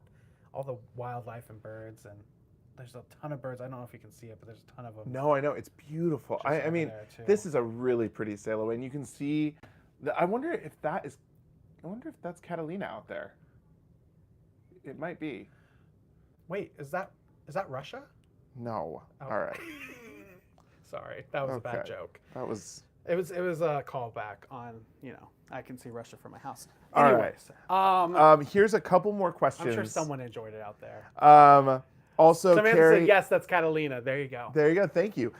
All the wildlife and birds, and there's a ton of birds. I don't know if you can see it, but there's a ton of them. No, I know. It's beautiful. I mean, this is a really pretty sail away, and you can see, I wonder if that's Catalina out there. It might be. Wait, is that Russia? No. Oh. All right. Sorry, that was a bad joke. That was. It was a callback on, I can see Russia from my house. All Anyways, right. Here's a couple more questions. I'm sure someone enjoyed it out there. Also, Samantha Carrie said, yes, that's Catalina. There you go. There you go. Thank you.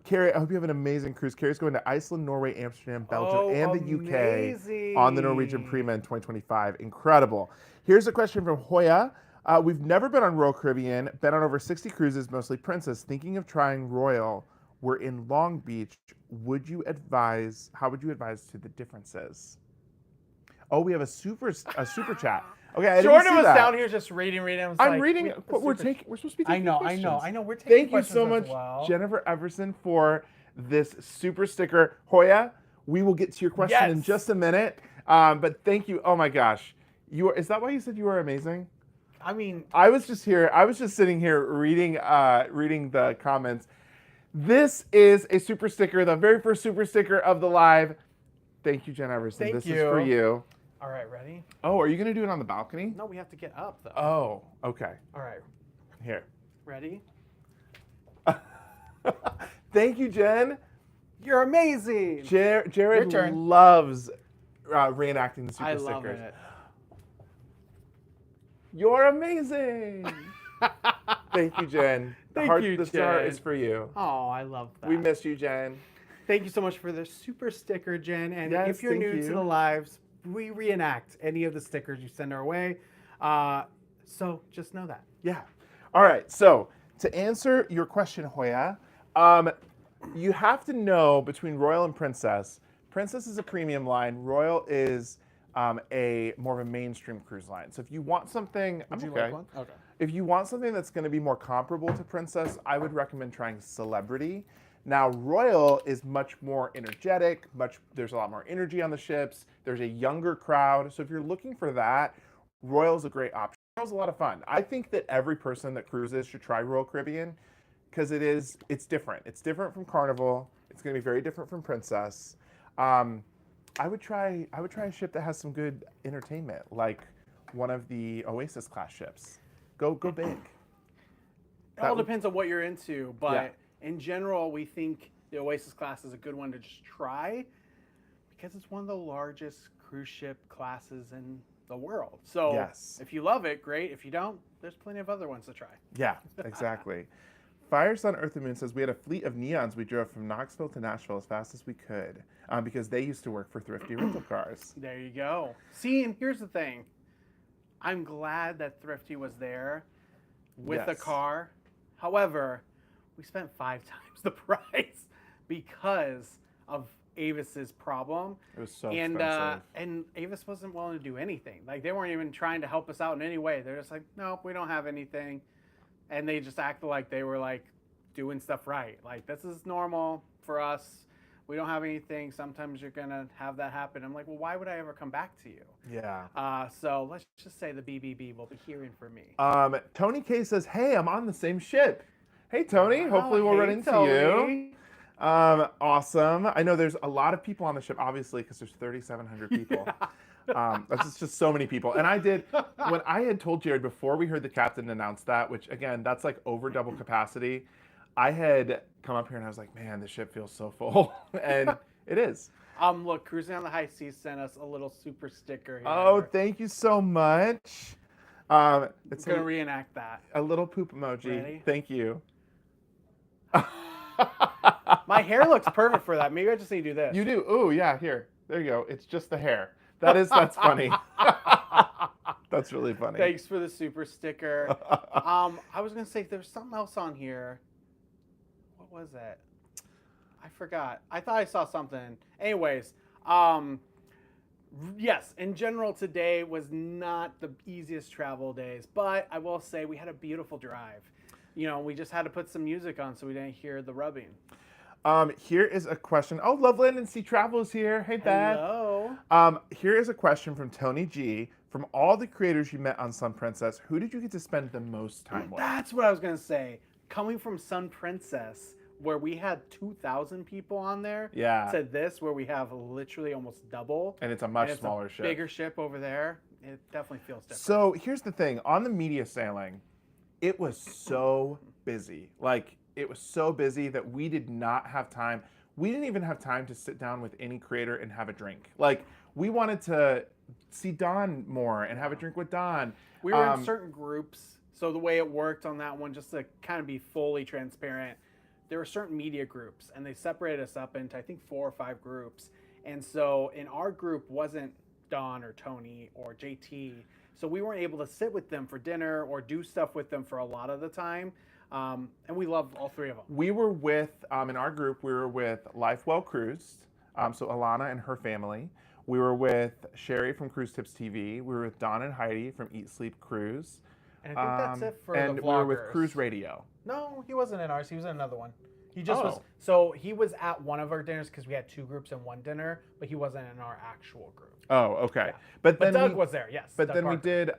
Carrie, I hope you have an amazing cruise. Carrie's going to Iceland, Norway, Amsterdam, Belgium, and the UK on the Norwegian Prima in 2025. Incredible. Here's a question from Hoya. We've never been on Royal Caribbean, been on over 60 cruises, mostly Princess. Thinking of trying Royal. We're in Long Beach. How would you advise to the differences? Oh, we have a super chat. Okay, I didn't Jordan see was that. down here just reading. I'm reading what we're taking. We're supposed to be taking questions. I know. We're taking Thank you so much, Jennifer Everson, for this super sticker. Hoya, we will get to your question in just a minute. But thank you. Oh my gosh, is that why you said you were amazing? I mean, I was just sitting here reading the comments. This is a super sticker, the very first super sticker of the live. Thank you, Jen Everson. This is for you. All right, ready? Oh, are you going to do it on the balcony? No, we have to get up, though. Oh, okay. All right. Here. Ready? Thank you, Jen. You're amazing. Jared loves reenacting the super I stickers. love it. You're amazing. Thank you, Jen. The star is for you. Oh, I love that. We missed you, Jen. Thank you so much for the super sticker, Jen. And yes, if you're new to the lives, we reenact any of the stickers you send our way. So just know that. Yeah. All right. So to answer your question, Hoya, you have to know between Royal and Princess. Princess is a premium line. Royal is a more of a mainstream cruise line. So if you want something, Would you like one? Okay. If you want something that's going to be more comparable to Princess, I would recommend trying Celebrity. Now, Royal is much more energetic. There's a lot more energy on the ships. There's a younger crowd. So if you're looking for that, Royal is a great option. Royal's a lot of fun. I think that every person that cruises should try Royal Caribbean because it's different. It's different from Carnival. It's going to be very different from Princess. I would try a ship that has some good entertainment, like one of the Oasis class ships. Go big. It That all would- depends on what you're into, but Yeah. in general, we think the Oasis class is a good one to just try because it's one of the largest cruise ship classes in the world. So Yes. if you love it, great. If you don't, there's plenty of other ones to try. Yeah, exactly. Fire Sun Earth and Moon says we had a fleet of Neons. We drove from Knoxville to Nashville as fast as we could because they used to work for Thrifty Rental Cars. There you go. See, and here's the thing. I'm glad that Thrifty was there with a Yes. car. However, we spent 5 times the price because of Avis's problem. It was so and expensive. and Avis wasn't willing to do anything. Like, they weren't even trying to help us out in any way. They're just like, nope, we don't have anything. And they just acted like they were like doing stuff right. Like, this is normal for us. We don't have anything. Sometimes you're gonna have that happen. I'm like, well, why would I ever come back to you? Yeah. So let's just say the BBB will be hearing from me. Tony K says, hey, I'm on the same ship. Hey, Tony. Wow, Hopefully we'll hey, run into Tony. you. Awesome. I know there's a lot of people on the ship, obviously, because there's 3,700 people. That's just so many people. And I did, when I had told Jared before we heard the captain announce that, which again, that's like over double capacity, I had come up here and I was like, man, the ship feels so full. And it is. Look, Cruising on the High Seas sent us a little super sticker here. Oh, thank you so much. It's I'm gonna reenact that. a little poop emoji. Ready? Thank you. My hair looks perfect for that. Maybe I just need to do this. You do. Ooh, yeah, here. There you go. It's just the hair. That's funny. That's really funny. Thanks for the super sticker. I was gonna say there's something else on here. What was it? I forgot. I thought I saw something. Anyways, yes, in general, today was not the easiest travel days, but I will say we had a beautiful drive. You know, we just had to put some music on so we didn't hear the rubbing. Here is a question. Oh, Loveland and Sea Travel is here. Hey, Beth. Hello. Here is a question from Tony G. From all the creators you met on Sun Princess, who did you get to spend the most time with? That's what I was gonna say. Coming from Sun Princess, where we had 2,000 people on there, Yeah. to this, where we have literally almost double. And it's a much and it's smaller a ship. bigger ship over there. It definitely feels different. So here's the thing. On the media sailing, it was so busy. Like, it was so busy that we did not have time. We didn't even have time to sit down with any creator and have a drink. Like, we wanted to see Don more and have a drink with Don. We were in certain groups. So the way it worked on that one, just to kind of be fully transparent, there were certain media groups, and they separated us up into, I think, 4 or 5 groups. And so in our group wasn't Don or Tony or JT. So we weren't able to sit with them for dinner or do stuff with them for a lot of the time. And we love all 3 of them. We were with, in our group, we were with Life Well Cruised, so Alana and her family. We were with Sherry from Cruise Tips TV. We were with Don and Heidi from Eat Sleep Cruise. And I think that's it for and the we were with vloggers. Cruise Radio. No, he wasn't in ours. He was in another one. He just was. Oh. So he was at one of our dinners because we had 2 groups in one dinner, but he wasn't in our actual group. Oh, okay. Yeah. But But then Doug we, was there, yes. But Doug then Parker. we did,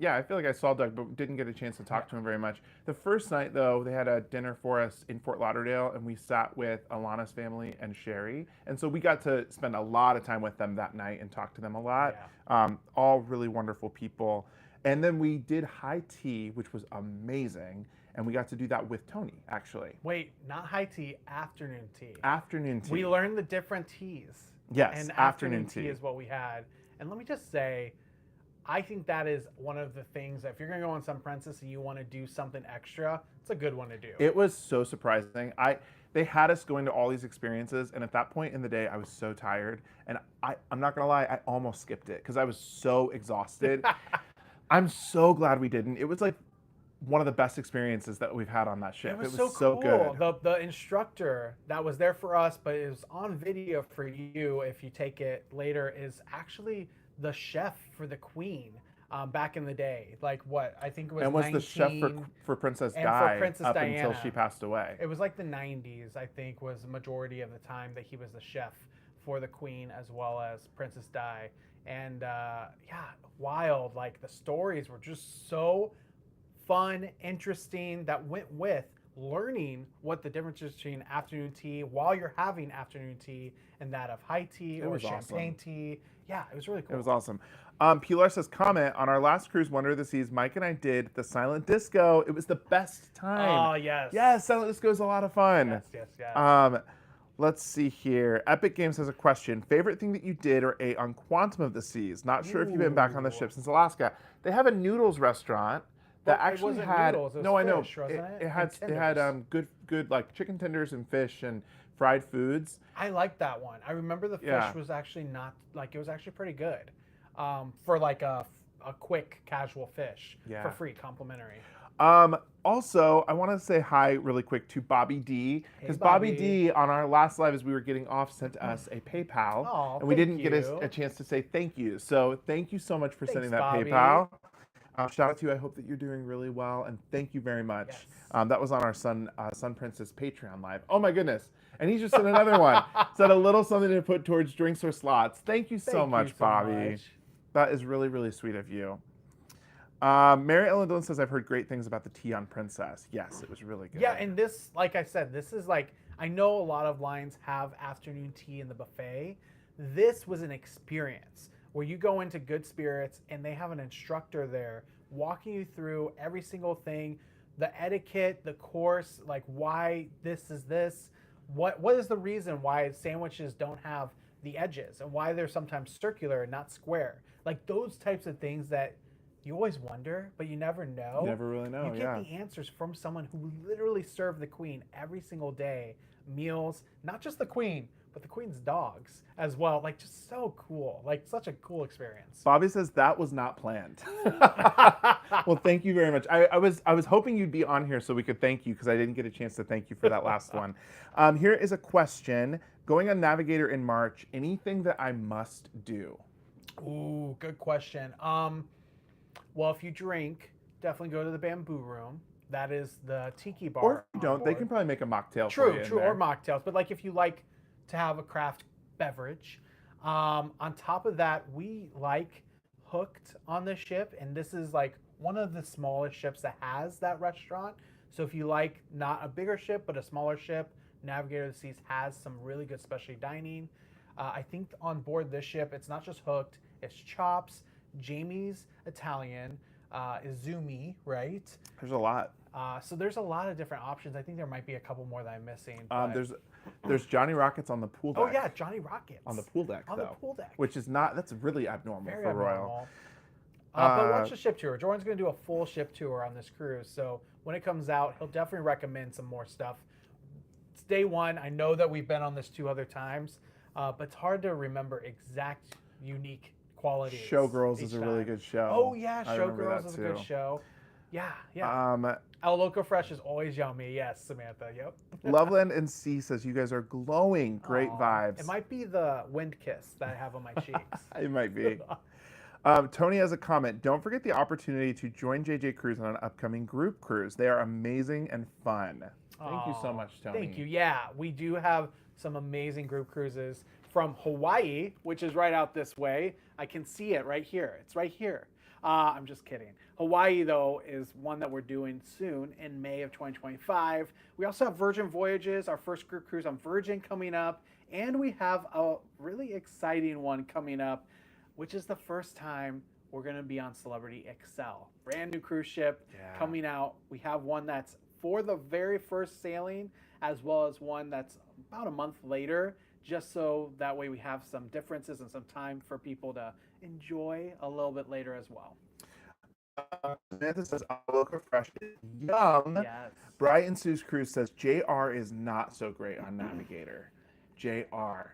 yeah, I feel like I saw Doug, but didn't get a chance to talk to him very much. The first night, though, they had a dinner for us in Fort Lauderdale, and we sat with Alana's family and Sherry. And so we got to spend a lot of time with them that night and talk to them a lot. All really wonderful people. And then we did high tea, which was amazing. And we got to do that with Tony, actually. Wait, not high tea, afternoon tea. Afternoon tea. We learned the different teas. Yes, And afternoon tea. is what we had. And let me just say, I think that is one of the things that if you're going to go on Sun Princess and you want to do something extra, it's a good one to do. It was so surprising. They had us going to all these experiences, and at that point in the day, I was so tired. And I'm not going to lie, I almost skipped it because I was so exhausted. I'm so glad we didn't. It was like one of the best experiences that we've had on that ship. It was so good. The instructor that was there for us, but it was on video for you if you take it later, is actually the chef for the Queen back in the day. Like what? I think it was and was 19, the chef for Princess and Di for Princess up Diana. until she passed away. It was like the 90s, I think, was the majority of the time that he was the chef for the Queen as well as Princess Di. And yeah, wild. Like the stories were just so fun, interesting, that went with learning what the difference is between afternoon tea while you're having afternoon tea and that of high tea It or was champagne awesome. tea. Yeah, it was really cool. It was awesome. Pilar says, comment on our last cruise, Wonder of the Seas. Mike and I did the silent disco. It was the best time. Oh, yes. Yes, silent disco is a lot of fun. Yes. Let's see here. Epic Games has a question. Favorite thing that you did or ate on Quantum of the Seas? Not sure if you've been back on the ship since Alaska. They have a noodles restaurant that Well, it actually wasn't had. noodles, it was no, I know. fish, wasn't it? It had And it had tenders. good like chicken tenders and fish and fried foods. I liked that one. I remember the fish Yeah. was actually not like it was actually pretty good, for like a quick casual fish Yeah. for free, complimentary. Also, I want to say hi really quick to Bobby D, because Bobby Bobby. D on our last live as we were getting off sent us a PayPal, Aw, and we thank didn't get you. a chance to say thank you. So thank you so much for sending that Bobby. PayPal. Shout out to you. I hope that you're doing really well, and thank you very much. Yes. That was on our Sun Princess Patreon live. Oh my goodness! And he just sent another one. Said a little something to put towards drinks or slots. Thank you so Thank you much, so Bobby. much. That is really, really sweet of you. Mary Ellen Dillon says, I've heard great things about the tea on Princess. Yes, it was really good. Yeah, and this, like I said, this is like, I know a lot of lines have afternoon tea in the buffet. This was an experience where you go into Good Spirits and they have an instructor there walking you through every single thing, the etiquette, the course, like why this is this, what is the reason why sandwiches don't have the edges and why they're sometimes circular and not square. Like those types of things that you always wonder, but you never know. You never really know, You get yeah. the answers from someone who literally served the queen every single day, meals, not just the queen, but the queen's dogs as well. Like just so cool, like such a cool experience. Bobby says that was not planned. Well, thank you very much. I was hoping you'd be on here so we could thank you because I didn't get a chance to thank you for that last one. Here is a question. Going on Navigator in March, anything that I must do? Ooh, good question. Well, if you drink, definitely go to the Bamboo Room. That is the tiki bar. Or if you on don't, they board. can probably make a mocktail for you True, in true, there. or mocktails. But like if you like to have a craft beverage, on top of that, we like Hooked on the ship, and this is like one of the smallest ships that has that restaurant. So if you like not a bigger ship but a smaller ship, Navigator of the Seas has some really good specialty dining. I think on board this ship, it's not just Hooked, it's Chops, Jamie's Italian, Izumi, right? There's a lot. So there's a lot of different options. I think there might be a couple more that I'm missing. but- There's Johnny Rockets on the pool deck. oh yeah, Johnny Rockets On the pool deck, on though. the pool deck, Which is not, that's really abnormal very for Royal. abnormal. But watch the ship tour. Jordan's going to do a full ship tour on this cruise. So when it comes out, he'll definitely recommend some more stuff. It's day one. I know that we've been on this 2 other times, but it's hard to remember exact unique qualities. Showgirls each is a really time. good show. Oh yeah, I remember Showgirls that is a good too. show. Yeah. El Loco Fresh is always yummy. Yes, Samantha. Yep. Loveland and C says you guys are glowing. Great Aw. vibes. It might be the wind kiss that I have on my cheeks. It might be. Tony has a comment. Don't forget the opportunity to join JJ Cruise on an upcoming group cruise. They are amazing and fun. Thank you so Aw, much, Tony. Thank you. Yeah, we do have some amazing group cruises from Hawaii, which is right out this way. I can see it right here. It's right here. I'm just kidding. Hawaii, though, is one that we're doing soon in May of 2025. We also have Virgin Voyages, our first group cruise on Virgin coming up. And we have a really exciting one coming up, which is the first time we're going to be on Celebrity Excel. Brand new cruise ship coming out. We have one that's for the very first sailing, as well as one that's about a month later, just so that way we have some differences and some time for people to enjoy a little bit later as well. Samantha says, Loco Fresh is yum. Yes. Brian Sue's Cruise says, JR is not so great on Navigator. JR It's not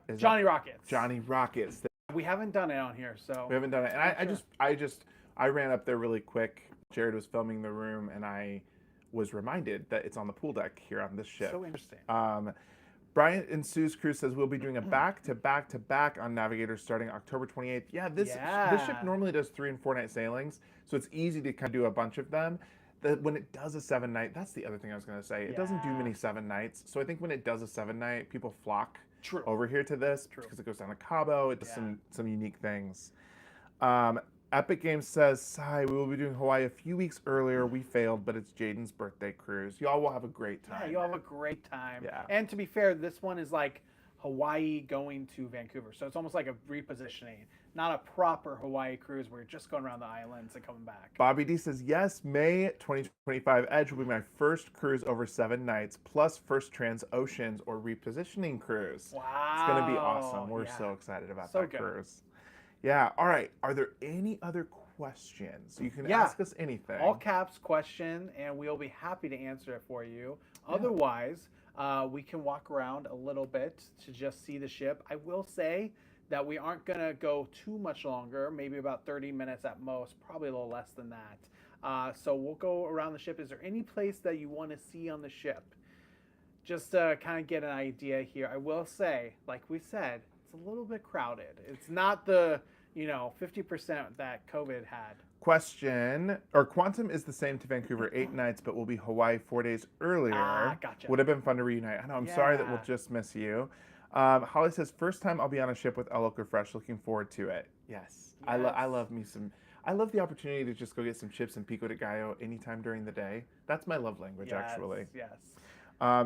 so. is Johnny Rockets. Johnny Rockets. We haven't done it on here, so. We haven't done it. And Sure. I ran up there really quick. Jared was filming the room, and I was reminded that it's on the pool deck here on this ship. So interesting. Brian and Sue's Cruise says we'll be doing a back-to-back-to-back on Navigator starting October 28th. Yeah, this ship normally does 3 and 4 night sailings, so it's easy to kind of do a bunch of them. When it does a 7 night, that's the other thing I was going to say. It doesn't do many 7 nights, so I think when it does a 7 night, people flock over here to this because it goes down to Cabo. It does some unique things. Epic Games says, Sai, we will be doing Hawaii a few weeks earlier. We failed, but it's Jaden's birthday cruise. Y'all will have a great time. Yeah, you'll have a great time. Yeah. And to be fair, this one is like Hawaii going to Vancouver. So it's almost like a repositioning, not a proper Hawaii cruise where you're just going around the islands and coming back. Bobby D says, yes, May 2025 Edge will be my first cruise over 7 nights, plus first Transoceans or repositioning cruise. Wow. It's going to be awesome. We're so excited about that cruise. Yeah. All right. Are there any other questions? You can ask us anything. All caps question, and we'll be happy to answer it for you. Otherwise, we can walk around a little bit to just see the ship. I will say that we aren't going to go too much longer, maybe about 30 minutes at most, probably a little less than that. So we'll go around the ship. Is there any place that you want to see on the ship? Just to kind of get an idea here. I will say, like we said, it's a little bit crowded. It's not the, 50% that COVID had. Question, or Quantum is the same to Vancouver, 8 nights, but will be Hawaii 4 days earlier. Gotcha. Would have been fun to reunite. I know, I'm sorry that we'll just miss you. Holly says, first time I'll be on a ship with El Loco Fresh. Looking forward to it. Yes. I love me some. I love the opportunity to just go get some chips and pico de gallo anytime during the day. That's my love language, actually. Yes.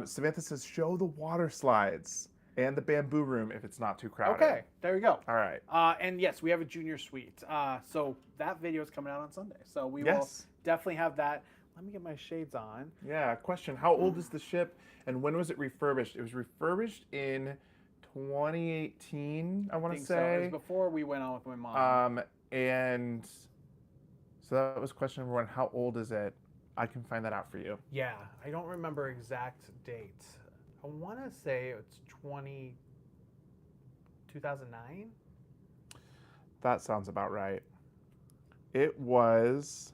Samantha says, show the water slides and the bamboo room if it's not too crowded. Okay, there we go. All right. And yes, we have a junior suite. So that video is coming out on Sunday. So we will definitely have that. Let me get my shades on. Yeah, question. How old is the ship and when was it refurbished? It was refurbished in 2018, I want to say. So. It was before we went on with my mom. And so that was question number 1. How old is it? I can find that out for you. Yeah, I don't remember exact dates. I want to say it's 2009. That sounds about right. It was.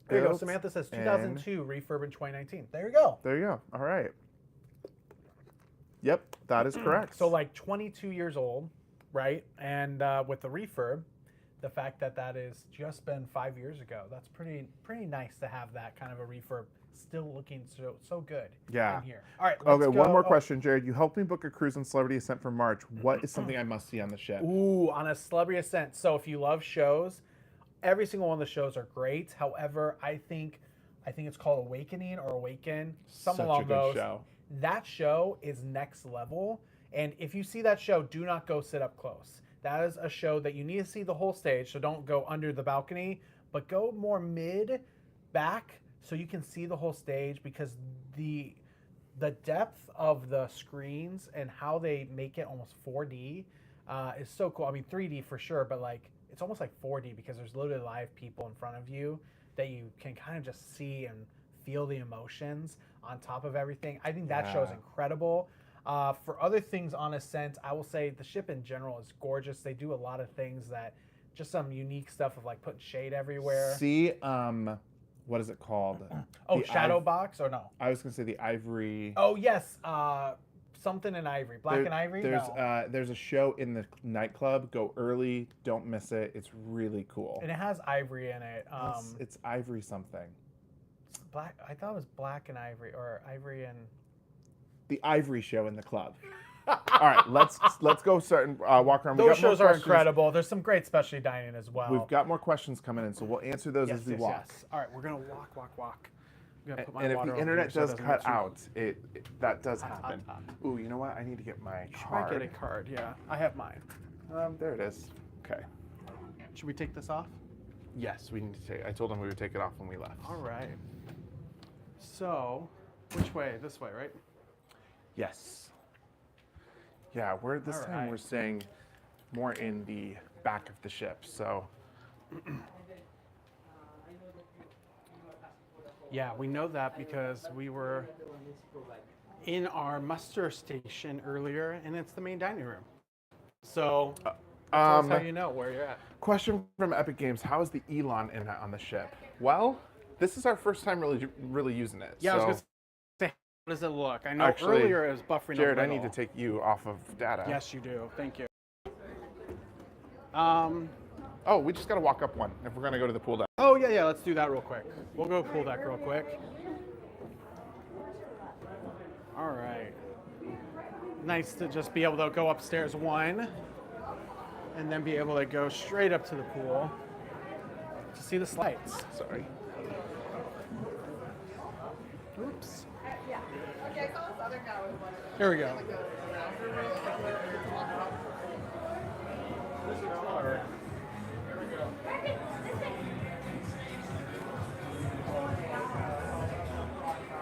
There you go. Samantha says 2002, refurb in 2019. There you go. There you go. All right. Yep, that is correct. So like 22 years old, right? And with the refurb, the fact that that is just been 5 years ago, that's pretty nice to have that kind of a refurb still looking so good in here. All right, let's go. One more question, Jared. You helped me book a cruise on Celebrity Ascent for March. What is something I must see on the ship? Ooh, on a Celebrity Ascent. So if you love shows, every single one of the shows are great. However, I think it's called Awakening or Awaken, something along those. Show. That show is next level. And if you see that show, do not go sit up close. That is a show that you need to see the whole stage, so don't go under the balcony, but go more back, so you can see the whole stage, because the depth of the screens and how they make it almost 4D is so cool. I mean, 3D for sure, but like it's almost like 4D because there's literally live people in front of you that you can kind of just see and feel the emotions on top of everything. I think that show is incredible. For other things on Ascent, I will say the ship in general is gorgeous. They do a lot of things that, just some unique stuff of like putting shade everywhere. See, what is it called? Shadow Box or no? I was gonna say the Ivory. Oh yes, something in Ivory, Black and Ivory. There's a show in the nightclub. Go early, don't miss it. It's really cool. And it has Ivory in it. It's Ivory something. Black. I thought it was Black and Ivory or Ivory and. The Ivory show in the club. All right, let's go start and walk around. Those shows are incredible. There's some great specialty dining as well. We've got more questions coming in, so we'll answer those as we walk. Yes. All right, we're gonna walk. And if the internet does cut out, that does happen. Ooh, you know what? I need to get my card. I get a card. Yeah, I have mine. There it is. Okay. Should we take this off? Yes, we need to take. I told them we would take it off when we left. All right. So, which way? This way, right? Yes. Yeah, this time we're staying more in the back of the ship, so. Yeah, we know that because we were in our muster station earlier, and it's the main dining room. So, that's how you know where you're at. Question from Epic Games: how is the Elon internet on the ship? Well, this is our first time really using it. Yeah, so. I was gonna say, how does it look? I know earlier it was buffering. Jared, I need to take you off of data. Yes, you do. Thank you. Oh, we just got to walk up one if we're going to go to the pool deck. Oh, yeah, let's do that real quick. We'll go pool deck real quick. All right. Nice to just be able to go upstairs one and then be able to go straight up to the pool to see the slides. Sorry. Oops. Here we go.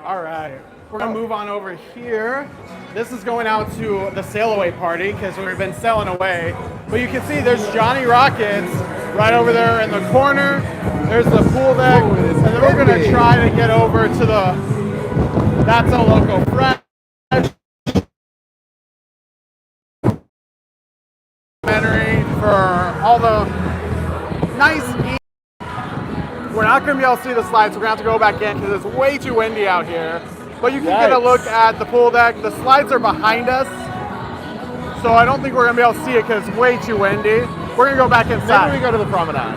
All right, we're gonna move on over here. This is going out to the sail away party because we've been sailing away. But you can see there's Johnny Rockets right over there in the corner. There's the pool deck, and then we're gonna try to get over to the That's a Local Fresh documentary for all the nice. We're not going to be able to see the slides, so we're going to have to go back in because it's way too windy out here. But you can get a look at the pool deck. The slides are behind us, so I don't think we're going to be able to see it because it's way too windy. We're going to go back inside. Maybe we go to the promenade.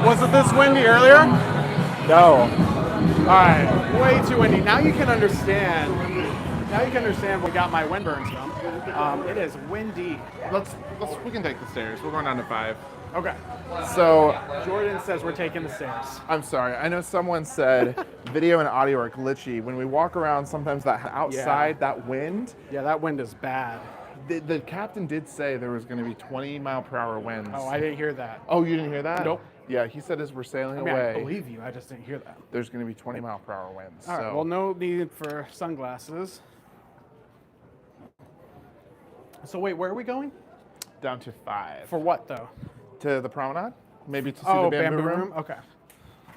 Was it this windy earlier? No. All right, way too windy. Now you can understand. Now you can understand where I got my windburns from. It is windy. We can take the stairs. We're going down to 5. Okay. So Jordan says we're taking the stairs. I'm sorry. I know someone said video and audio are glitchy. When we walk around, sometimes that outside, that wind. Yeah, that wind is bad. The captain did say there was going to be 20-mile-per-hour winds. Oh, I didn't hear that. Oh, you didn't hear that? Nope. Yeah, he said as we're sailing I mean, away, I believe you. I just didn't hear that. there's going to be 20-mile-per-hour winds. All right. So Well, no need for sunglasses. So wait, where are we going? down to 5. For what though? To the promenade? Maybe to see the bamboo room? Okay.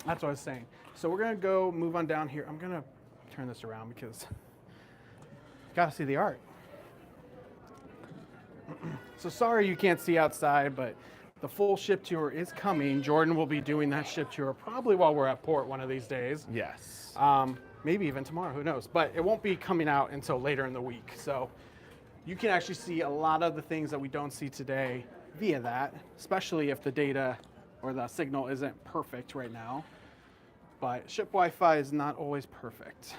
That's what I was saying. So we're gonna go move on down here. I'm gonna turn this around because you gotta see the art. So sorry you can't see outside, but the full ship tour is coming. Jordan will be doing that ship tour probably while we're at port one of these days. Yes. Maybe even tomorrow, who knows? But it won't be coming out until later in the week. So you can actually see a lot of the things that we don't see today via that, especially if the data or the signal isn't perfect right now. But ship Wi-Fi is not always perfect.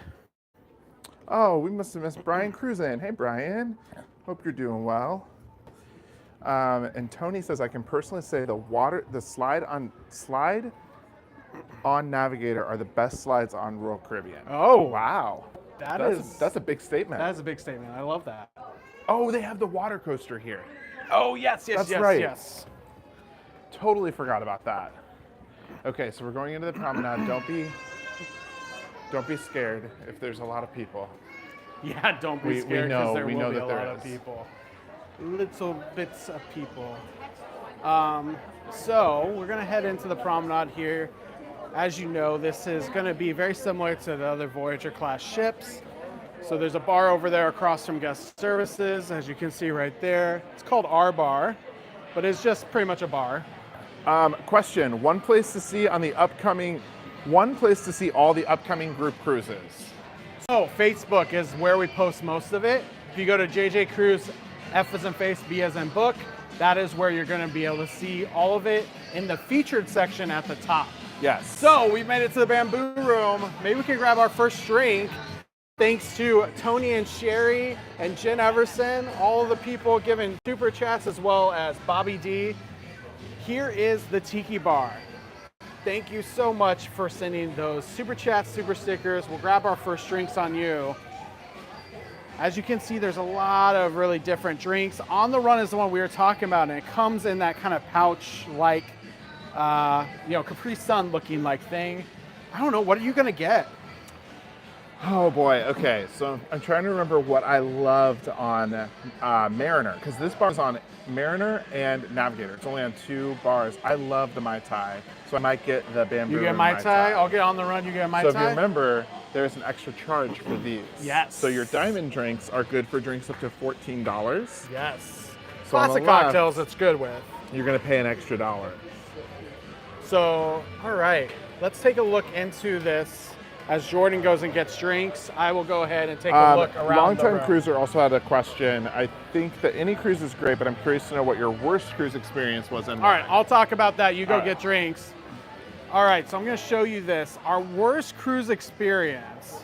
Oh, we must have missed Brian cruising. Hey, Brian. Hope you're doing well. And Tony says I can personally say the slide on Navigator are the best slides on Royal Caribbean. Oh, wow. That's a big statement. That is a big statement. I love that. Oh, they have the water coaster here. Oh, yes. That's right. Totally forgot about that. Okay, so we're going into the promenade. Don't be scared if there's a lot of people. Yeah, don't be scared because there will be a lot of is. people. Little bits of people. So we're gonna head into the promenade here. As you know, this is gonna be very similar to the other Voyager class ships. So there's a bar over there across from guest services, as you can see right there. It's called our bar, but it's just pretty much a bar. Question: one place to see all the upcoming group cruises. So Facebook is where we post most of it. If you go to JJ Cruise, F as in face, B as in book, that is where you're going to be able to see all of it in the featured section at the top. Yes. So we made it to the bamboo room. Maybe we can grab our first drink. Thanks to Tony and Sherry and Jen Everson, all of the people giving super chats, as well as Bobby D. Here is the Tiki Bar. Thank you so much for sending those super chats, super stickers. We'll grab our first drinks on you. As you can see, there's a lot of really different drinks. On the Run is the one we were talking about, and it comes in that kind of pouch-like, Capri Sun looking like thing. I don't know, what are you gonna get? Oh boy, okay, so I'm trying to remember what I loved on Mariner, because this bar is on Mariner and Navigator. It's only on 2 bars. I love the Mai Tai, so I might get the bamboo. You get Mai Tai, I'll get On the Run, you get Mai Tai. So if you remember, there's an extra charge for these. Yes. So your diamond drinks are good for drinks up to $14. Yes. So on the Classic left, cocktails it's good with. You're gonna pay an extra $1. So, all right, let's take a look into this. As Jordan goes and gets drinks, I will go ahead and take a look around Long-time the room. cruiser also had a question. I think that any cruise is great, but I'm curious to know what your worst cruise experience was in. All right, I'll talk about that. You go All get drinks. All right, so I'm going to show you this. Our worst cruise experience.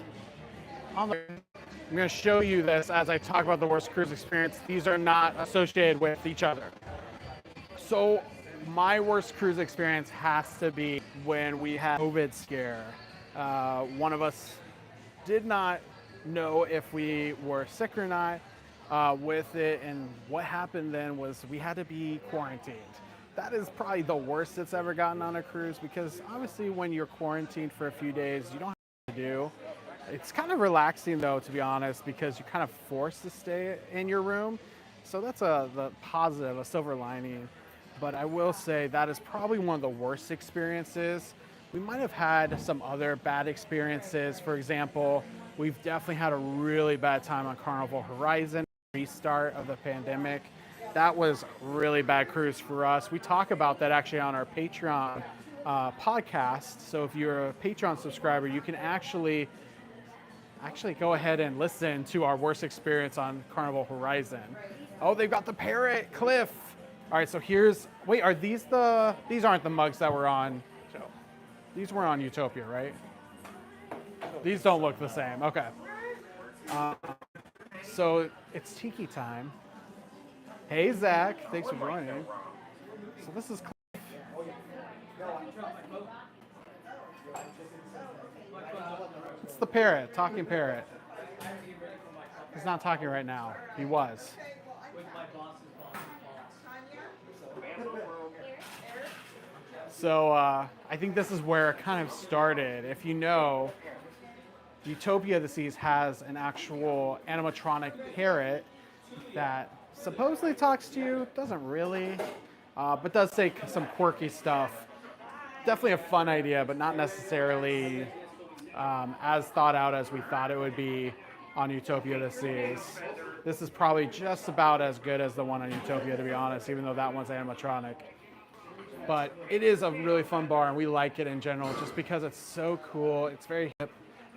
I'm going to show you this as I talk about the worst cruise experience. These are not associated with each other. So My worst cruise experience has to be when we had COVID scare. One of us did not know if we were sick or not with it, and what happened then was we had to be quarantined. That is probably the worst it's ever gotten on a cruise, because obviously when you're quarantined for a few days, you don't have to do. It's kind of relaxing though, to be honest, because you're kind of forced to stay in your room. So that's the positive, a silver lining. But I will say that is probably one of the worst experiences. We might have had some other bad experiences. For example, we've definitely had a really bad time on Carnival Horizon, restart of the pandemic. That was a really bad cruise for us. We talk about that actually on our Patreon podcast. So if you're a Patreon subscriber, you can actually go ahead and listen to our worst experience on Carnival Horizon. Oh, they've got the parrot cliff. All right, so wait, are these aren't the mugs that were on, these were on Utopia, right? These don't look the same, okay. So it's tiki time. Hey, Zach, thanks for joining. So this is it's the parrot, talking parrot. He's not talking right now, he was. So I think this is where it kind of started. If you know, Utopia of the Seas has an actual animatronic parrot that supposedly talks to you, doesn't really, but does say some quirky stuff. Definitely a fun idea, but not necessarily as thought out as we thought it would be on Utopia of the Seas. This is probably just about as good as the one on Utopia, to be honest, even though that one's animatronic. But it is a really fun bar, and we like it in general just because it's so cool. It's very hip.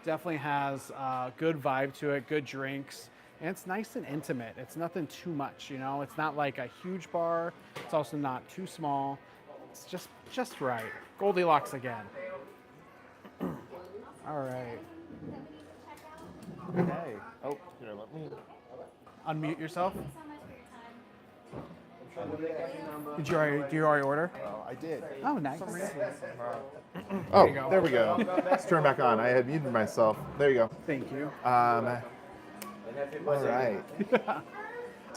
Definitely has a good vibe to it, good drinks, and it's nice and intimate. It's nothing too much, you know? It's not like a huge bar. It's also not too small. It's just right. Goldilocks again. All right. Okay. Oh, here, let me. Unmute yourself. Did you already order? Oh, I did. Oh, nice. Oh, there we go. Let's turn back on. I had muted myself. There you go. Thank you. All right.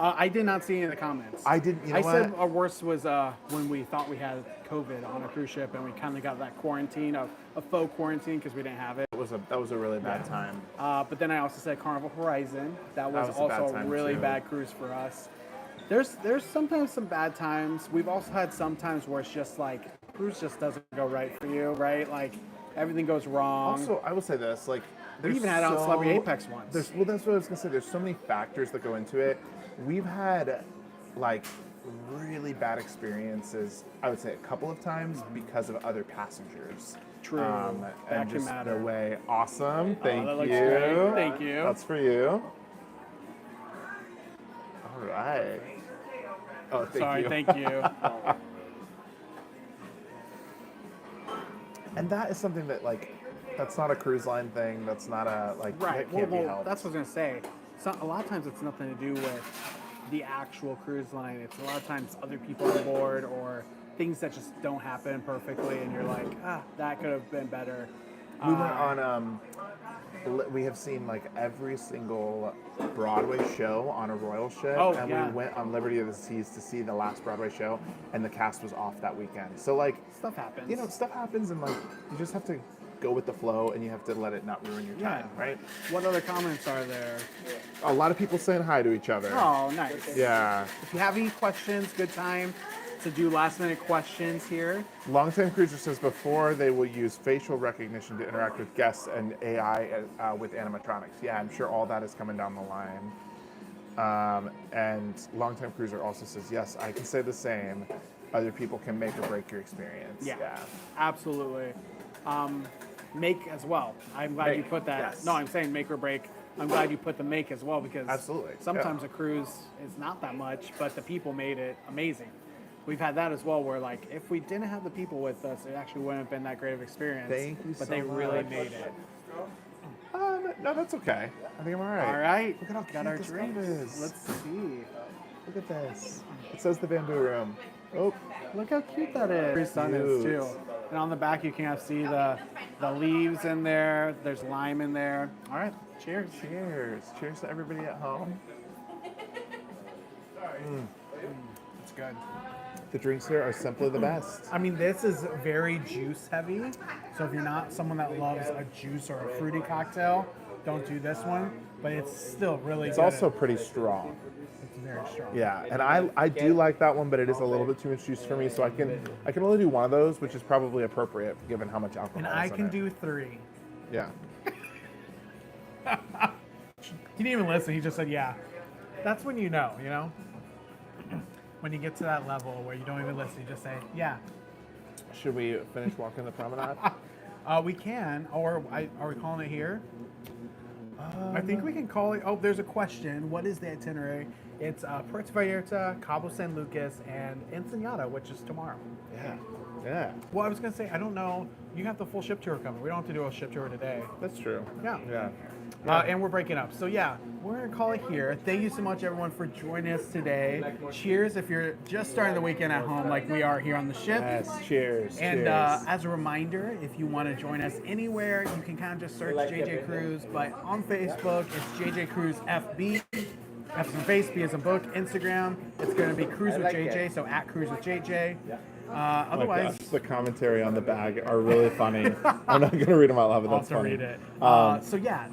I did not see any of the comments. I didn't. You know I what? said our worst was when we thought we had COVID on a cruise ship, and we kind of got that quarantine, a faux quarantine, because we didn't have it. That was a really bad time. But then I also said Carnival Horizon. That was a bad also a time, really too. bad cruise for us. There's sometimes some bad times. We've also had some times where it's just like cruise just doesn't go right for you, right? Like everything goes wrong. Also, I will say this, like, we even had it on Celebrity Apex once. Well, that's what I was gonna say. There's so many factors that go into it. We've had like really bad experiences, I would say a couple of times, because of other passengers. True. And That can just matter. the way. Awesome. Thank that looks you. great. Thank you. That's for you. All right. Oh, thank you. Thank you. And that is something that, like, that's not a cruise line thing. That's not a, like, Right. that can't be Well, helped. that's what I was gonna say. A lot of times it's nothing to do with the actual cruise line. It's a lot of times other people on board or things that just don't happen perfectly, and you're like, that could have been better. We went on, we have seen like every single Broadway show on a royal ship, and yeah. we went on Liberty of the Seas to see the last Broadway show, and the cast was off that weekend. So like, Stuff happens. you know, stuff happens, and like you just have to go with the flow, and you have to let it not ruin your time, right? What other comments are there? A lot of people saying hi to each other. Oh, nice. Yeah. If you have any questions, good time to do last minute questions here. Longtime Cruiser says before they will use facial recognition to interact with guests and AI with animatronics. Yeah, I'm sure all that is coming down the line. And Longtime Cruiser also says, yes, I can say the same. Other people can make or break your experience. Yeah. Absolutely. Make as well. I'm glad you Make, put that. yes. No, I'm saying make or break. I'm glad you put the make as well, because Absolutely, sometimes a cruise is not that much, but the people made it amazing. We've had that as well, where like if we didn't have the people with us, it actually wouldn't have been that great of experience. Thank you But so they really much. made it. No, that's okay. I think I'm all right. All right. Look at how Got cute our this drinks. cup is. Let's see. Look at this. It says the Bamboo Room. Oh, Look how cute that is. Very sun is Cute. too. And on the back you can see the leaves in there. There's lime in there. All right, cheers. cheers. Cheers to everybody at home. It's good. The drinks here are simply the best. I mean, this is very juice heavy. So if you're not someone that loves a juice or a fruity cocktail, don't do this one. But it's still really It's good. also pretty strong. It's very strong. Yeah, and I do like that one, but it is a little bit too much juice for me, so I can only do one of those, which is probably appropriate given how much alcohol And is I in can it. do 3. Yeah. He didn't even listen. He just said, yeah. That's when you know, When you get to that level where you don't even listen, you just say, yeah. Should we finish walking the promenade? We can, or are we calling it here? I think we can call it. Oh, there's a question. What is the itinerary? It's Puerto Vallarta, Cabo San Lucas, and Ensenada, which is tomorrow. Yeah. Yeah. Well, I was gonna say, I don't know. You have the full ship tour coming. We don't have to do a ship tour today. That's true. Yeah. Yeah. And we're breaking up. So yeah, we're gonna call it here. Thank you so much, everyone, for joining us today. Cheers if you're just starting the weekend at home, like we are here on the ship. Yes. Cheers. And cheers. as a reminder, if you want to join us anywhere, you can kind of just search JJ Cruz. But on Facebook, it's JJ Cruz FB. F as in face, B as in book. Instagram, it's going to be Cruise with JJ, so at Cruise with JJ. Oh my Otherwise, gosh, the commentary on the bag are really funny. I'm not going to read them out loud, but I'll that's also funny. read it. So yeah,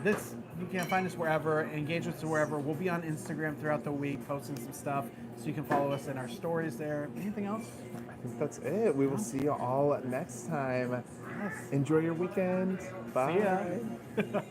you can find us wherever, engage with us wherever. We'll be on Instagram throughout the week, posting some stuff, so you can follow us in our stories there. Anything else? I think that's it. We will see you all next time. Yes. Enjoy your weekend. Bye. See ya.